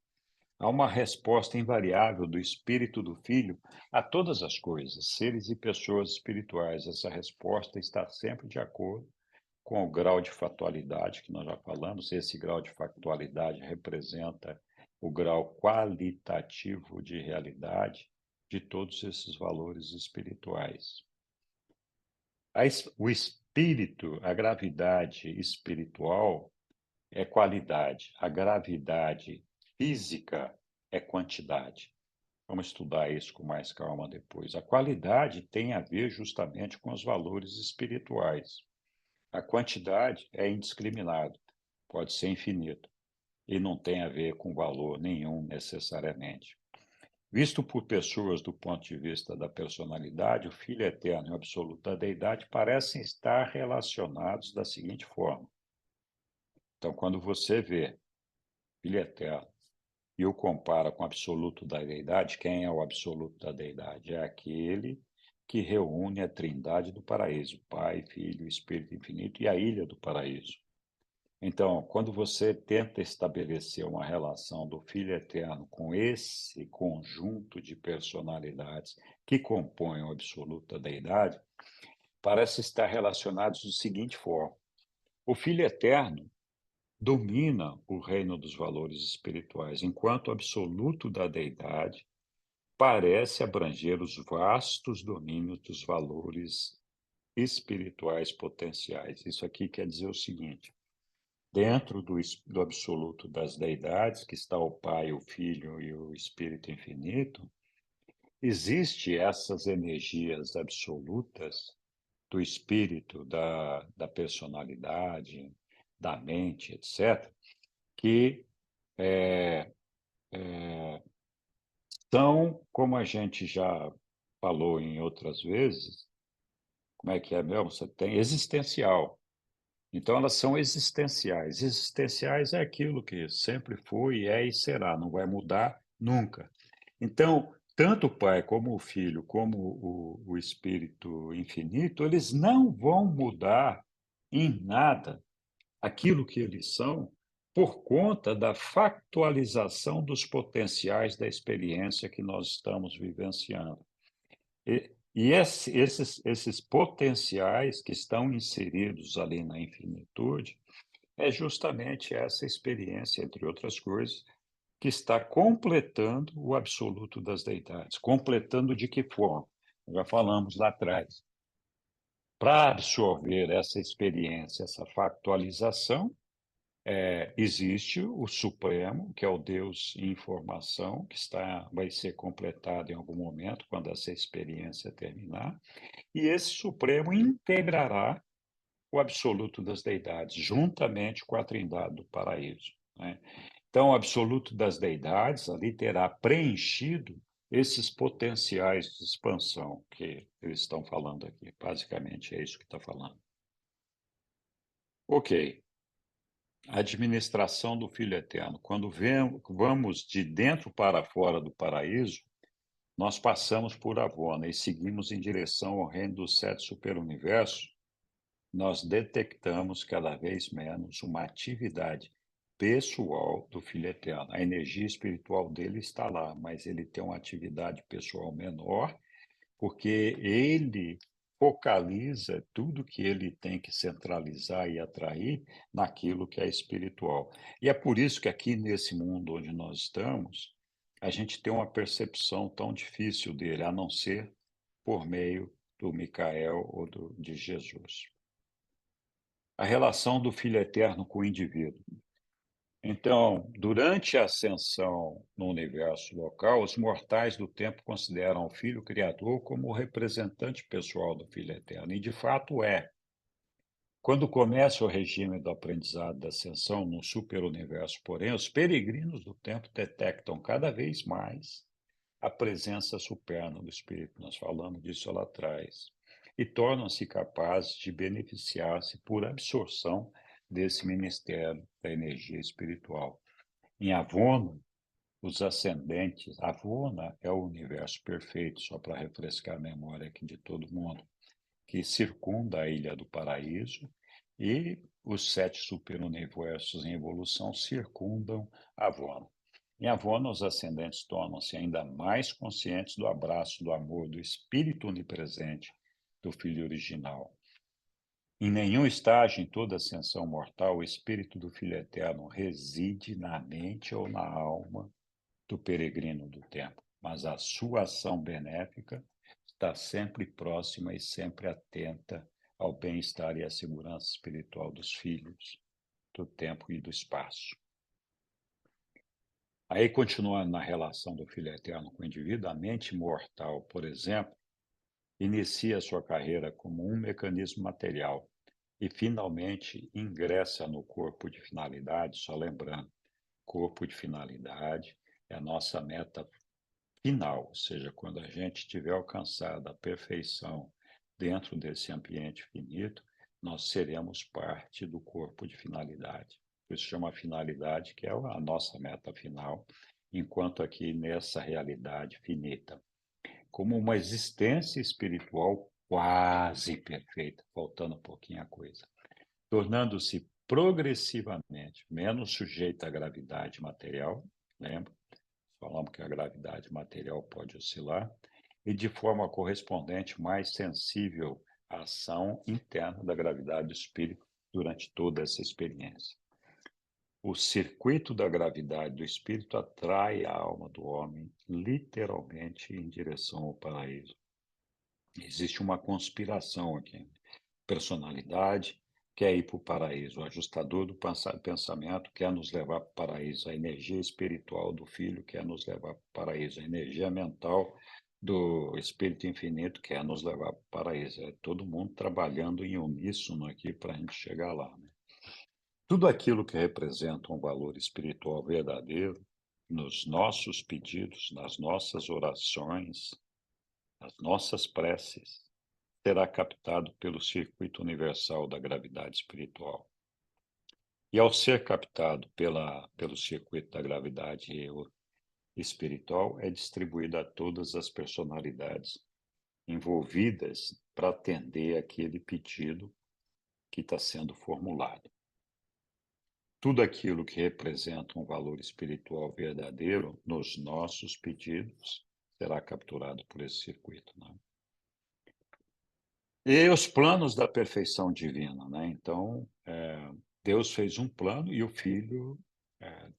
Há uma resposta invariável do espírito do filho a todas as coisas, seres e pessoas espirituais. Essa resposta está sempre de acordo com o grau de factualidade que nós já falamos. Esse grau de factualidade representa o grau qualitativo de realidade de todos esses valores espirituais. O espírito, a gravidade espiritual é qualidade, a gravidade física é quantidade. Vamos estudar isso com mais calma depois. A qualidade tem a ver justamente com os valores espirituais. A quantidade é indiscriminada, pode ser infinita, e não tem a ver com valor nenhum necessariamente. Visto por pessoas do ponto de vista da personalidade, o Filho Eterno e o Absoluto da Deidade parecem estar relacionados da seguinte forma. Então, quando você vê Filho Eterno e o compara com o Absoluto da Deidade, quem é o Absoluto da Deidade? É aquele que reúne a Trindade do Paraíso, Pai, Filho, Espírito Infinito e a Ilha do Paraíso. Então, quando você tenta estabelecer uma relação do Filho Eterno com esse conjunto de personalidades que compõem o Absoluto da Deidade, parece estar relacionados da seguinte forma. O Filho Eterno domina o reino dos valores espirituais, enquanto o Absoluto da Deidade parece abranger os vastos domínios dos valores espirituais potenciais. Isso aqui quer dizer o seguinte: dentro do absoluto das deidades, que está o Pai, o Filho e o Espírito Infinito, existe essas energias absolutas do espírito, da personalidade, da mente, etc., que são, como a gente já falou em outras vezes, como é que é mesmo? Você tem existencial. Então, elas são existenciais. Existenciais é aquilo que sempre foi, é e será, não vai mudar nunca. Então, tanto o Pai como o Filho, como o Espírito Infinito, eles não vão mudar em nada aquilo que eles são por conta da factualização dos potenciais da experiência que nós estamos vivenciando. Esses potenciais que estão inseridos ali na infinitude é justamente essa experiência, entre outras coisas, que está completando o absoluto das deidades. Completando de que forma? Já falamos lá atrás. Para absorver essa experiência, essa factualização, existe o Supremo, que é o Deus em informação, que vai ser completado em algum momento, quando essa experiência terminar, e esse Supremo integrará o absoluto das deidades, juntamente com a Trindade do paraíso, né? Então, o absoluto das deidades ali terá preenchido esses potenciais de expansão que eles estão falando aqui. Basicamente, é isso que está falando. Ok. Administração do Filho Eterno. Quando vamos de dentro para fora do paraíso, nós passamos por Avona e seguimos em direção ao reino dos sete superuniversos, nós detectamos cada vez menos uma atividade pessoal do Filho Eterno. A energia espiritual dele está lá, mas ele tem uma atividade pessoal menor, porque ele focaliza tudo que ele tem que centralizar e atrair naquilo que é espiritual. E é por isso que aqui nesse mundo onde nós estamos, a gente tem uma percepção tão difícil dele, a não ser por meio do Micael ou de Jesus. A relação do Filho Eterno com o indivíduo. Então, durante a ascensão no universo local, os mortais do tempo consideram o Filho Criador como o representante pessoal do Filho Eterno, e de fato é. Quando começa o regime do aprendizado da ascensão no superuniverso, porém, os peregrinos do tempo detectam cada vez mais a presença superna do Espírito, nós falamos disso lá atrás, e tornam-se capazes de beneficiar-se por absorção desse ministério da energia espiritual. Em Avona, os ascendentes, Avona é o universo perfeito, só para refrescar a memória aqui de todo mundo, que circunda a Ilha do Paraíso, e os sete superuniversos em evolução circundam Avona. Em Avona, os ascendentes tornam-se ainda mais conscientes do abraço do amor do espírito onipresente do Filho original. Em nenhum estágio em toda ascensão mortal, o espírito do Filho Eterno reside na mente ou na alma do peregrino do tempo, mas a sua ação benéfica está sempre próxima e sempre atenta ao bem-estar e à segurança espiritual dos filhos do tempo e do espaço. Aí, continuando na relação do Filho Eterno com o indivíduo, a mente mortal, por exemplo, inicia sua carreira como um mecanismo material e, finalmente, ingressa no corpo de finalidade, só lembrando, corpo de finalidade é a nossa meta final, ou seja, quando a gente tiver alcançado a perfeição dentro desse ambiente finito, nós seremos parte do corpo de finalidade. Isso chama finalidade, que é a nossa meta final, enquanto aqui nessa realidade finita, como uma existência espiritual quase perfeita, faltando um pouquinho a coisa, tornando-se progressivamente menos sujeita à gravidade material, lembra? Falamos que a gravidade material pode oscilar, e de forma correspondente mais sensível à ação interna da gravidade do espírito durante toda essa experiência. O circuito da gravidade do espírito atrai a alma do homem literalmente em direção ao paraíso. Existe uma conspiração aqui. Personalidade, quer ir para o paraíso. O ajustador do pensamento quer nos levar para o paraíso. A energia espiritual do Filho quer nos levar para o paraíso. A energia mental do Espírito Infinito quer nos levar para o paraíso. É todo mundo trabalhando em uníssono aqui para a gente chegar lá, né? Tudo aquilo que representa um valor espiritual verdadeiro, nos nossos pedidos, nas nossas orações, nas nossas preces, será captado pelo circuito universal da gravidade espiritual. E ao ser captado pelo circuito da gravidade espiritual, é distribuído a todas as personalidades envolvidas para atender aquele pedido que está sendo formulado. Tudo aquilo que representa um valor espiritual verdadeiro nos nossos pedidos será capturado por esse circuito, né? E os planos da perfeição divina, né? Então, Deus fez um plano e o Filho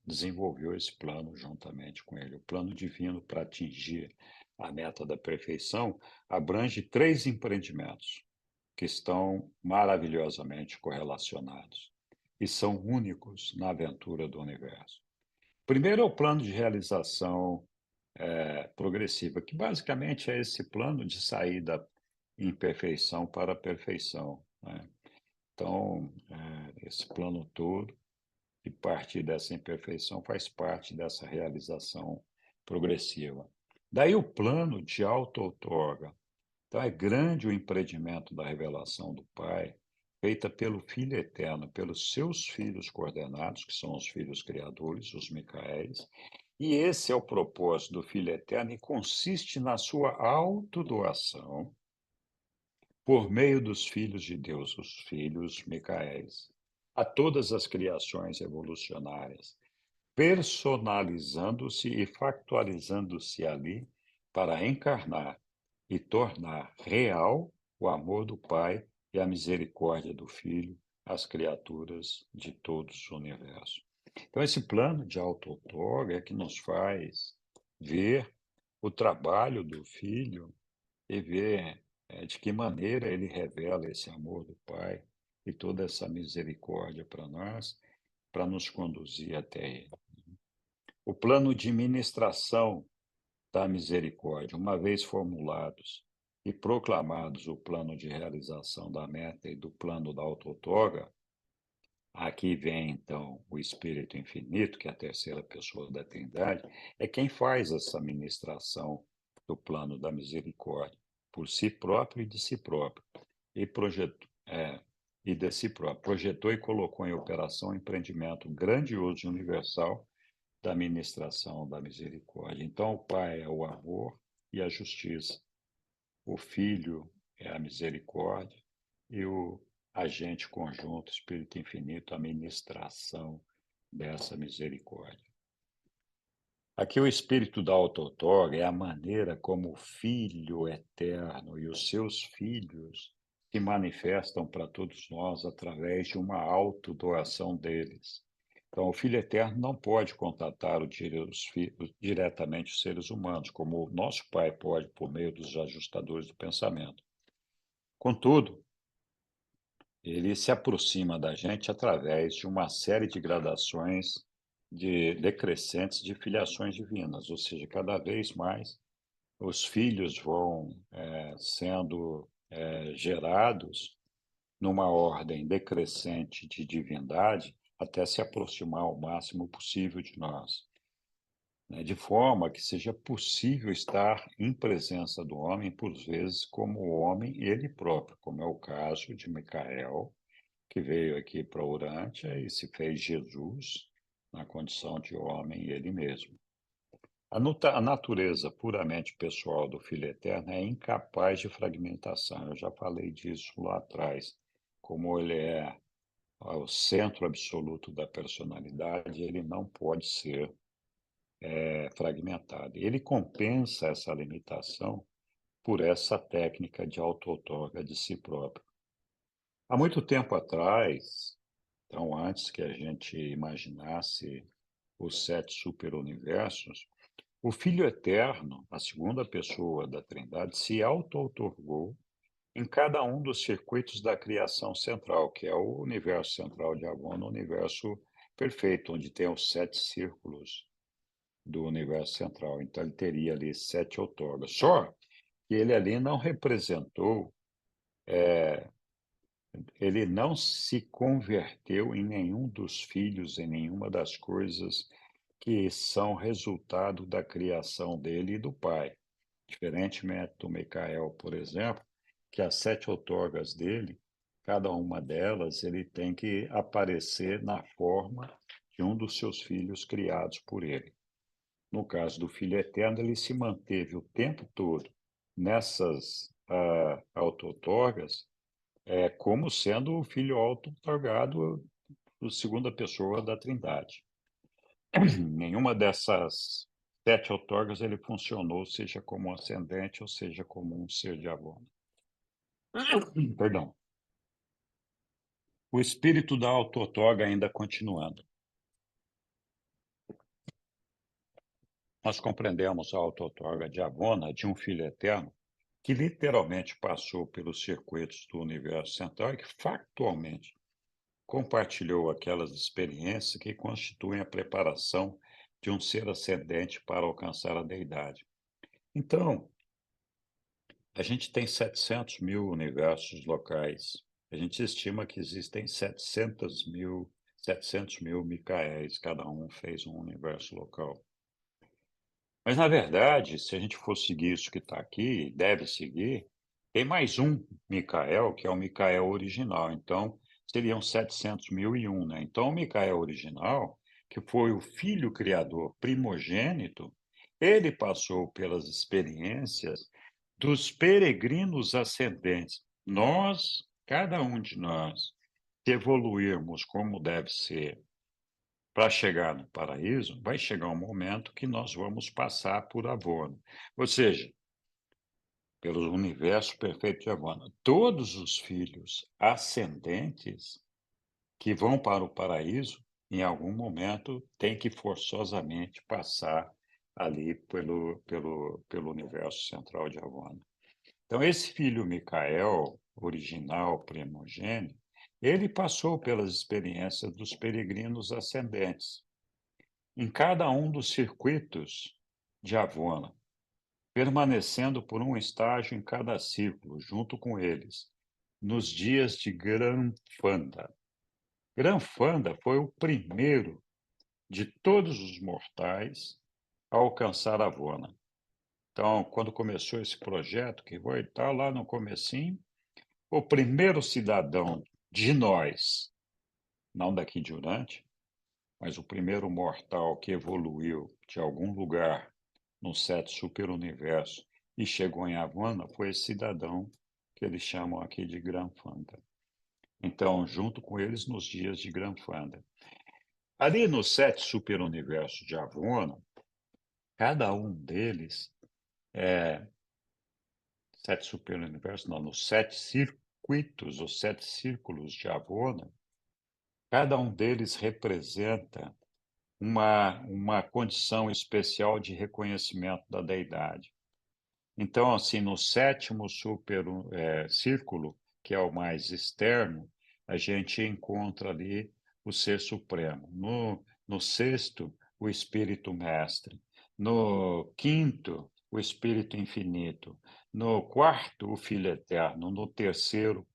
desenvolveu esse plano juntamente com ele. O plano divino para atingir a meta da perfeição abrange 3 empreendimentos que estão maravilhosamente correlacionados e são únicos na aventura do universo. Primeiro é o plano de realização progressiva, que basicamente é esse plano de sair da imperfeição para a perfeição, né? Então, esse plano todo, e partir dessa imperfeição, faz parte dessa realização progressiva. Daí o plano de auto-outorga. Então, é grande o empreendimento da revelação do Pai, feita pelo Filho Eterno, pelos seus filhos coordenados, que são os filhos criadores, os Micaéis, e esse é o propósito do Filho Eterno e consiste na sua autodoação por meio dos filhos de Deus, os filhos Micaéis, a todas as criações evolucionárias, personalizando-se e factualizando-se ali para encarnar e tornar real o amor do Pai e a misericórdia do Filho às criaturas de todos o universo. Então, esse plano de auto-outorga é que nos faz ver o trabalho do Filho e ver de que maneira ele revela esse amor do Pai e toda essa misericórdia para nós, para nos conduzir até Ele. O plano de ministração da misericórdia, uma vez formulados e proclamados o plano de realização da meta e do plano da auto-outorga, aqui vem, então, o Espírito Infinito, que é a terceira pessoa da Trindade, é quem faz essa ministração do plano da misericórdia, por si próprio e de si próprio, e projetou, e de si próprio. Projetou e colocou em operação um empreendimento grandioso e universal da ministração da misericórdia. Então, o Pai é o amor e a justiça, o Filho é a misericórdia e o agente conjunto, Espírito Infinito, a ministração dessa misericórdia. Aqui o espírito da auto-outorga é a maneira como o Filho eterno e os seus filhos se manifestam para todos nós através de uma autodoação deles. Então, o Filho Eterno não pode contatar diretamente os seres humanos, como o nosso Pai pode por meio dos ajustadores do pensamento. Contudo, ele se aproxima da gente através de uma série de gradações decrescentes de filiações divinas, ou seja, cada vez mais os filhos vão sendo gerados numa ordem decrescente de divindade até se aproximar ao máximo possível de nós, né? De forma que seja possível estar em presença do homem, por vezes, como o homem ele próprio, como é o caso de Micael, que veio aqui para Urântia e se fez Jesus na condição de homem ele mesmo. A natureza puramente pessoal do Filho Eterno é incapaz de fragmentação. Eu já falei disso lá atrás. Como ele é o centro absoluto da personalidade, ele não pode ser fragmentado. Ele compensa essa limitação por essa técnica de auto-outorga de si próprio. Há muito tempo atrás, então antes que a gente imaginasse os 7 superuniversos, o Filho Eterno, a segunda pessoa da Trindade, se auto-outorgou em cada um dos circuitos da criação central, que é o universo central de Avon, o universo perfeito, onde tem os 7 círculos do universo central. Então, ele teria ali 7 outorgas. Só que ele ali não representou, ele não se converteu em nenhum dos filhos, em nenhuma das coisas que são resultado da criação dele e do pai. Diferentemente do Micael, por exemplo, que as 7 outorgas dele, cada uma delas, ele tem que aparecer na forma de um dos seus filhos criados por ele. No caso do Filho Eterno, ele se manteve o tempo todo nessas auto-outorgas, como sendo o Filho auto-outorgado, a segunda pessoa da Trindade. Nenhuma dessas 7 outorgas ele funcionou, seja como um ascendente ou seja como um ser de Avon. Perdão. O espírito da auto-outorga ainda continuando. Nós compreendemos a auto-outorga de Avona, de um Filho Eterno, que literalmente passou pelos circuitos do universo central e que factualmente compartilhou aquelas experiências que constituem a preparação de um ser ascendente para alcançar a deidade. Então, a gente tem 700 mil universos locais. A gente estima que existem 700 mil Micaéis, cada um fez um universo local. Mas, na verdade, se a gente for seguir isso que está aqui, deve seguir, tem mais um Micael, que é o Micael original. Então, seriam 700.001, né? Então, o Micael original, que foi o filho criador primogênito, ele passou pelas experiências dos peregrinos ascendentes. Nós, cada um de nós, se evoluirmos como deve ser para chegar no paraíso, vai chegar um momento que nós vamos passar por Avona. Ou seja, pelo universo perfeito de Avona. Todos os filhos ascendentes que vão para o paraíso, em algum momento, têm que forçosamente passar ali pelo universo central de Avona. Então, esse filho Micael, original, primogênito, ele passou pelas experiências dos peregrinos ascendentes, em cada um dos circuitos de Avona, permanecendo por um estágio em cada círculo, junto com eles, nos dias de Granfanda. Granfanda foi o primeiro de todos os mortais a alcançar Avona. Então, quando começou esse projeto, que vai estar lá no comecinho, o primeiro cidadão de nós, não daqui de Urante, mas o primeiro mortal que evoluiu de algum lugar no 7 superuniverso e chegou em Havana foi esse cidadão que eles chamam aqui de Granfanda. Então, junto com eles nos dias de Granfanda. Ali no 7 superuniversos de Havana, cada um deles, 7 superuniversos, não, nos 7 circuitos, os 7 círculos de Havana, cada um deles representa uma condição especial de reconhecimento da deidade. Então, assim, no 7º círculo, que é o mais externo, a gente encontra ali o Ser Supremo. No 6º, o Espírito Mestre. No 5º, o Espírito Infinito. No 4º, o Filho Eterno. No 3º,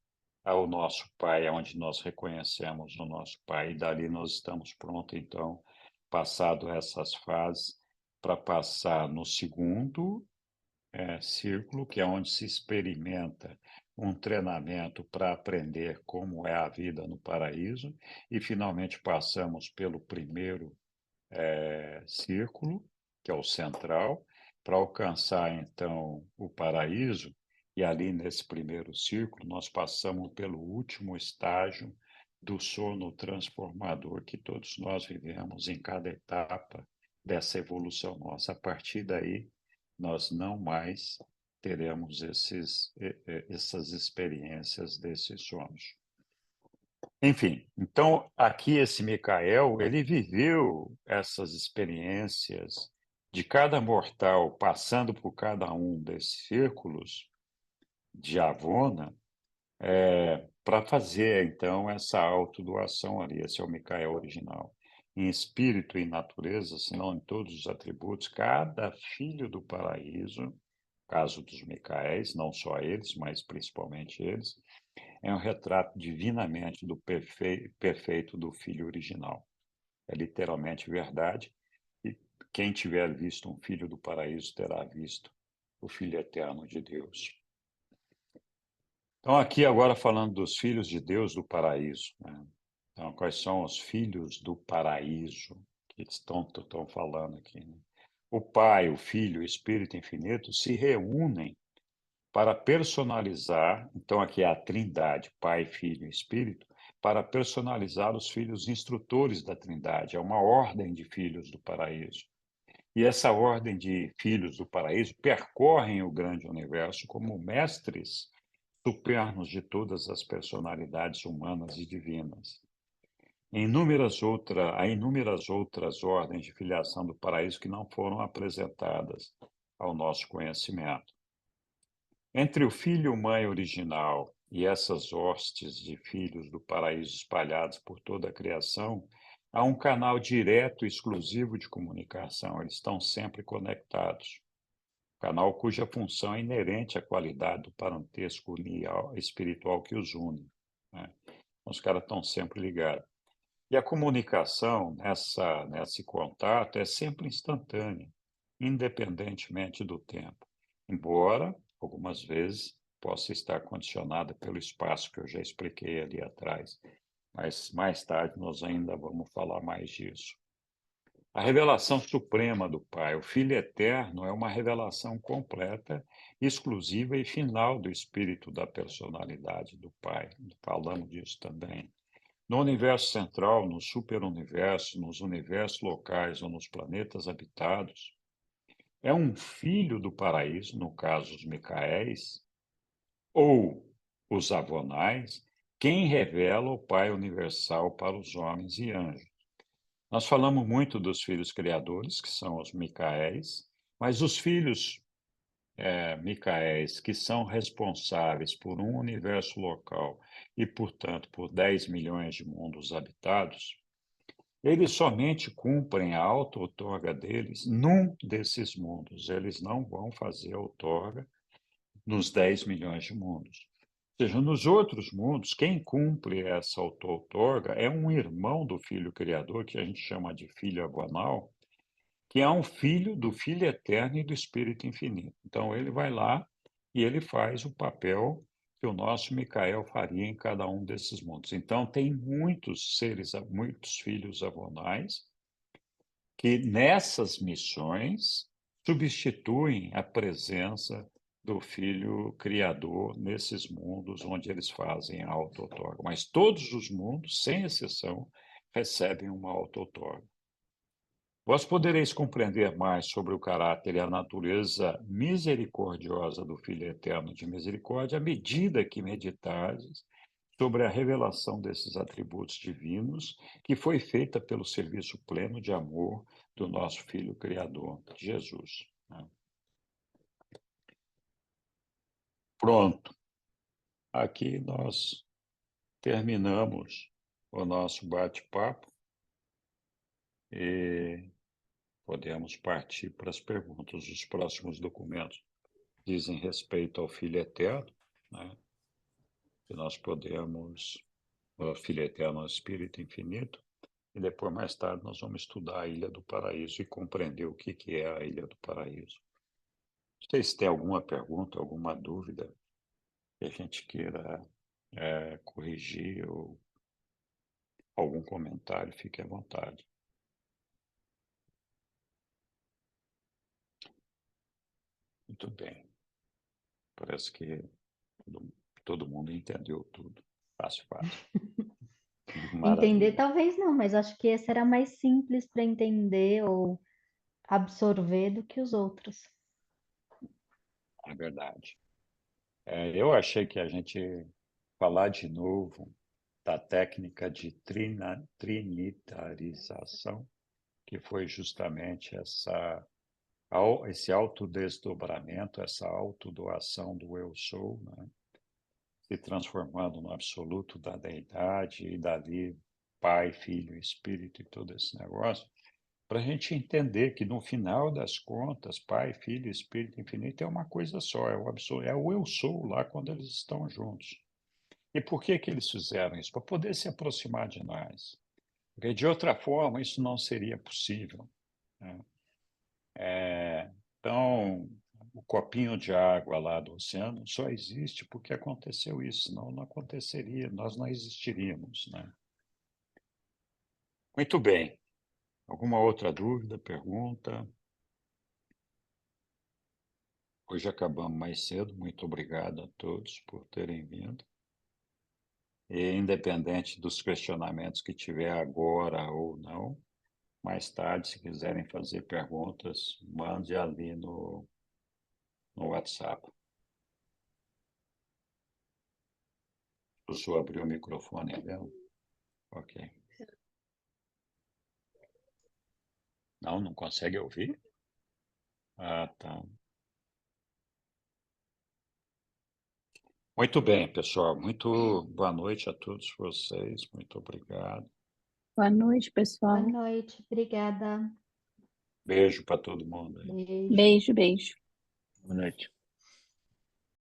ao nosso Pai, onde nós reconhecemos o nosso Pai. E dali nós estamos prontos, então, passado essas fases, para passar no 2º círculo, que é onde se experimenta um treinamento para aprender como é a vida no paraíso, e finalmente passamos pelo primeiro círculo, que é o central, para alcançar então o paraíso, e ali nesse primeiro círculo nós passamos pelo último estágio do sono transformador que todos nós vivemos em cada etapa dessa evolução nossa. A partir daí, nós não mais teremos essas experiências desses sonhos. Enfim, então aqui esse Micael, ele viveu essas experiências de cada mortal passando por cada um desses círculos de Avona, para fazer, então, essa autodoação ali. Esse é o Micael original. Em espírito e natureza, senão em todos os atributos, cada filho do paraíso, caso dos Micaéis, não só eles, mas principalmente eles, é um retrato divinamente do perfeito do Filho original. É literalmente verdade, e quem tiver visto um Filho do paraíso terá visto o Filho eterno de Deus. Então, aqui agora falando dos filhos de Deus do paraíso, né? Então, quais são os filhos do paraíso que estão falando aqui, né? O Pai, o Filho e o Espírito Infinito se reúnem para personalizar, então aqui é a Trindade, Pai, Filho e Espírito, para personalizar os filhos instrutores da Trindade. É uma ordem de filhos do paraíso. E essa ordem de filhos do paraíso percorrem o grande universo como mestres supremos de todas as personalidades humanas e divinas. Há inúmeras outras ordens de filiação do paraíso que não foram apresentadas ao nosso conhecimento. Entre o filho e mãe original e essas hostes de filhos do paraíso espalhados por toda a criação, há um canal direto e exclusivo de comunicação. Eles estão sempre conectados. Canal cuja função é inerente à qualidade do parentesco espiritual que os une, né? Os caras estão sempre ligados. E a comunicação nesse contato é sempre instantânea, independentemente do tempo, embora algumas vezes possa estar condicionada pelo espaço que eu já expliquei ali atrás, mas mais tarde nós ainda vamos falar mais disso. A revelação suprema do Pai, o Filho Eterno, é uma revelação completa, exclusiva e final do espírito da personalidade do Pai. Falamos disso também. No universo central, no superuniverso, nos universos locais ou nos planetas habitados, é um filho do paraíso, no caso os Micaéis, ou os Avonais, quem revela o Pai universal para os homens e anjos. Nós falamos muito dos filhos criadores, que são os Micaéis, mas os filhos Micaéis, que são responsáveis por um universo local e, portanto, por 10 milhões de mundos habitados, eles somente cumprem a auto-outorga deles num desses mundos. Eles não vão fazer a outorga nos 10 milhões de mundos. Ou seja, nos outros mundos, quem cumpre essa auto-outorga é um irmão do Filho Criador, que a gente chama de Filho Agonal, que é um filho do Filho Eterno e do Espírito Infinito. Então, ele vai lá e ele faz o papel que o nosso Micael faria em cada um desses mundos. Então, tem muitos seres, muitos filhos avonais, que nessas missões substituem a presença do Filho Criador nesses mundos onde eles fazem a auto-outorga. Mas todos os mundos, sem exceção, recebem uma auto-outorga. Vós podereis compreender mais sobre o caráter e a natureza misericordiosa do Filho Eterno de Misericórdia à medida que meditardes sobre a revelação desses atributos divinos que foi feita pelo serviço pleno de amor do nosso Filho Criador, Jesus. Pronto. Aqui nós terminamos o nosso bate-papo e podemos partir para as perguntas. Os próximos documentos dizem respeito ao Filho Eterno, né? Que nós podemos, o Filho Eterno, o Espírito Infinito, e depois, mais tarde, nós vamos estudar a Ilha do Paraíso e compreender o que é a Ilha do Paraíso. Não sei se tem alguma pergunta, alguma dúvida que a gente queira corrigir ou algum comentário, fique à vontade. Muito bem. Parece que todo mundo entendeu tudo. Fácil, fácil. Entender Maravilha. talvez não, mas acho que esse era mais simples para entender ou absorver do que os outros. É verdade. Eu achei que a gente falar de novo da técnica de trinitarização, que foi justamente essa esse autodesdobramento, essa autodoação do eu sou, né? Se transformando no absoluto da deidade e dali Pai, Filho, Espírito e todo esse negócio, para a gente entender que no final das contas, Pai, Filho e Espírito Infinito é uma coisa só, é o absoluto, é o eu sou lá quando eles estão juntos. E por que que eles fizeram isso? Para poder se aproximar de nós. Porque de outra forma isso não seria possível, né? Então, o copinho de água lá do oceano só existe porque aconteceu isso, senão não aconteceria, nós não existiríamos, né? Muito bem. Alguma outra dúvida, pergunta? Hoje acabamos mais cedo. Muito obrigado a todos por terem vindo. E independente dos questionamentos que tiver agora ou não, mais tarde, se quiserem fazer perguntas, mande ali no WhatsApp. O senhor abriu o microfone, viu? Ok. Não consegue ouvir? Ah, tá. Muito bem, pessoal. Muito boa noite a todos vocês. Muito obrigado. Boa noite, Boa pessoal. noite, obrigada. Beijo para todo mundo aí. Beijo. Beijo, beijo. Boa noite.